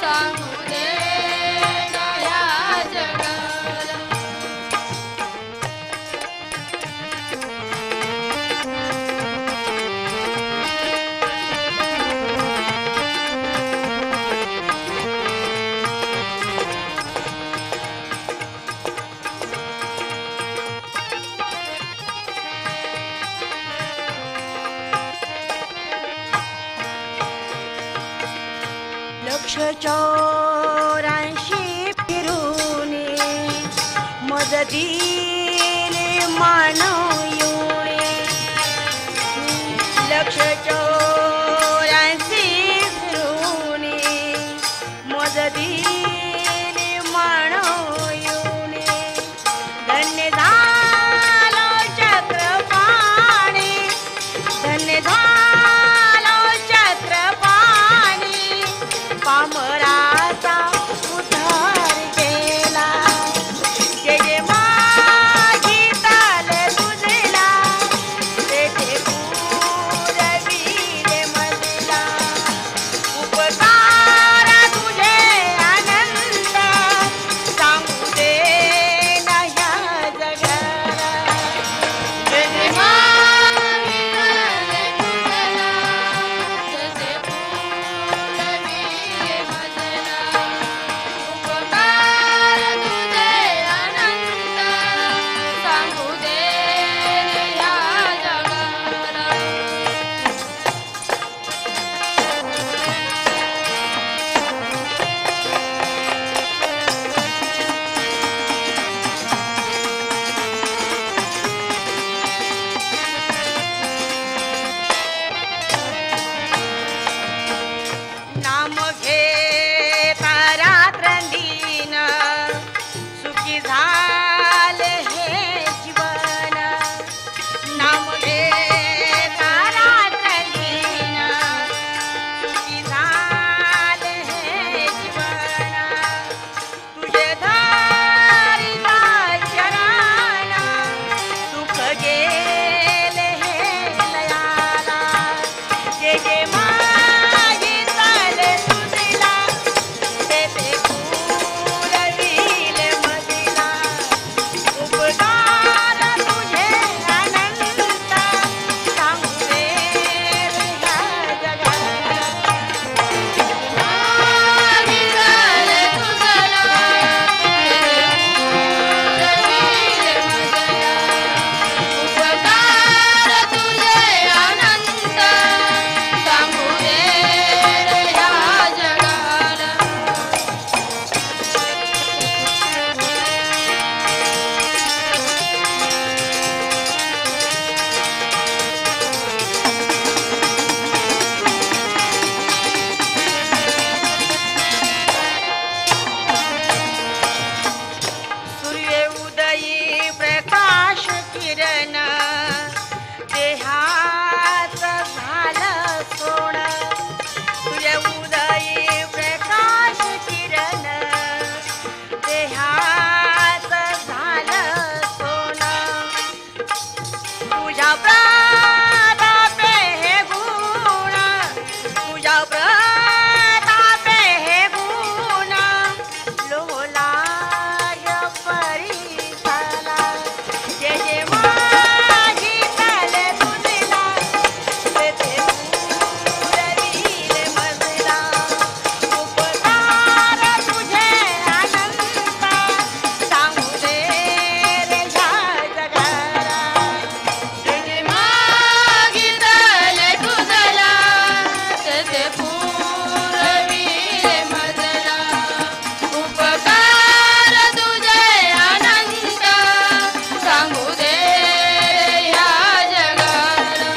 सांगू दे या जगाला 184 फिरूने मज दिले मानव येऊने 184 फिरूने मज दिले मानव येऊने धन्य झालो चक्रपाणी धन्य झालो चक्रपाणी पामराचा उद्धार केला जे जे मागितले तुझला तेथे पुरविले मजला उपकार तुझे अनंत सांगू दे ना ह्या जगाला जे जे मागितले तुझला तेथे पुरविले मजला उपकार तुझे अनंत सांगू दे या जगाला नाम घेता रात्रंदिन सुखी झाले हे जीवन नाम घेता रात्रंदिन सुखी झाले हे जीवन तुझे धारिता चरण सुख गेले हे लयाला जे जे मागितले तुझला तेथे पुरविले मजला उपकार तुझे अनंत सांगू दे ह्या जगाला मागितले तुझला तेथे पुरविले मजला उपकार तुझे अनंत सांगू दे या जगाला सूर्य उदयी प्रकाश किरण देहात झालं सोण सूर्य उदयी प्रकाश किरण देहात झालं सोण तुझ्या प्रतापे हे गुण तुझ्या प्रतापे हे गुण लोलाय परिसाला जे जे मागितले तुझला तेथे पुरविले मजला उपकार तुझे अनंत सांगू दे रे ह्या जगाला जे मागितले तुझला तेथे पुरविले मजला उपकार तुझे अनंत सांगू दे या जगाला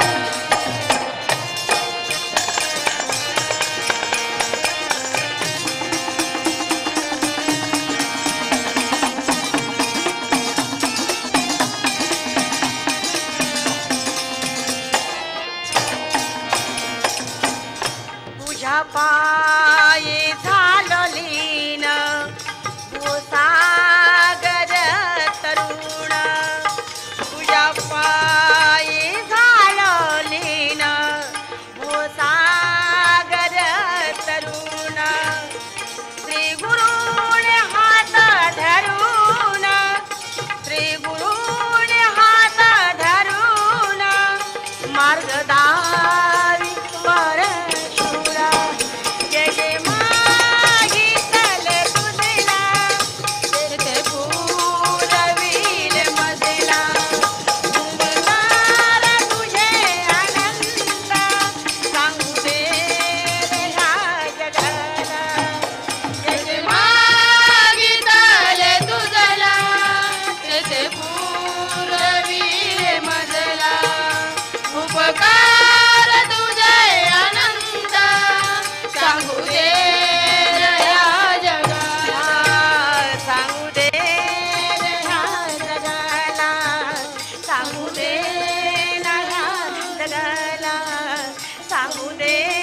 तुझ्या पायी झालो लीन भूसागर तरुण तुझ्या पायी झालो लीन भूसागर तरुण श्री गुरुने हात धरून श्री गुरुने हात धरून मार्गदारी परशुरा जे जे मागितले तुझला तेथे पुरविले मजला उपकार तुझे अनंत सांगू दे रे ह्या जगाला सांगू दे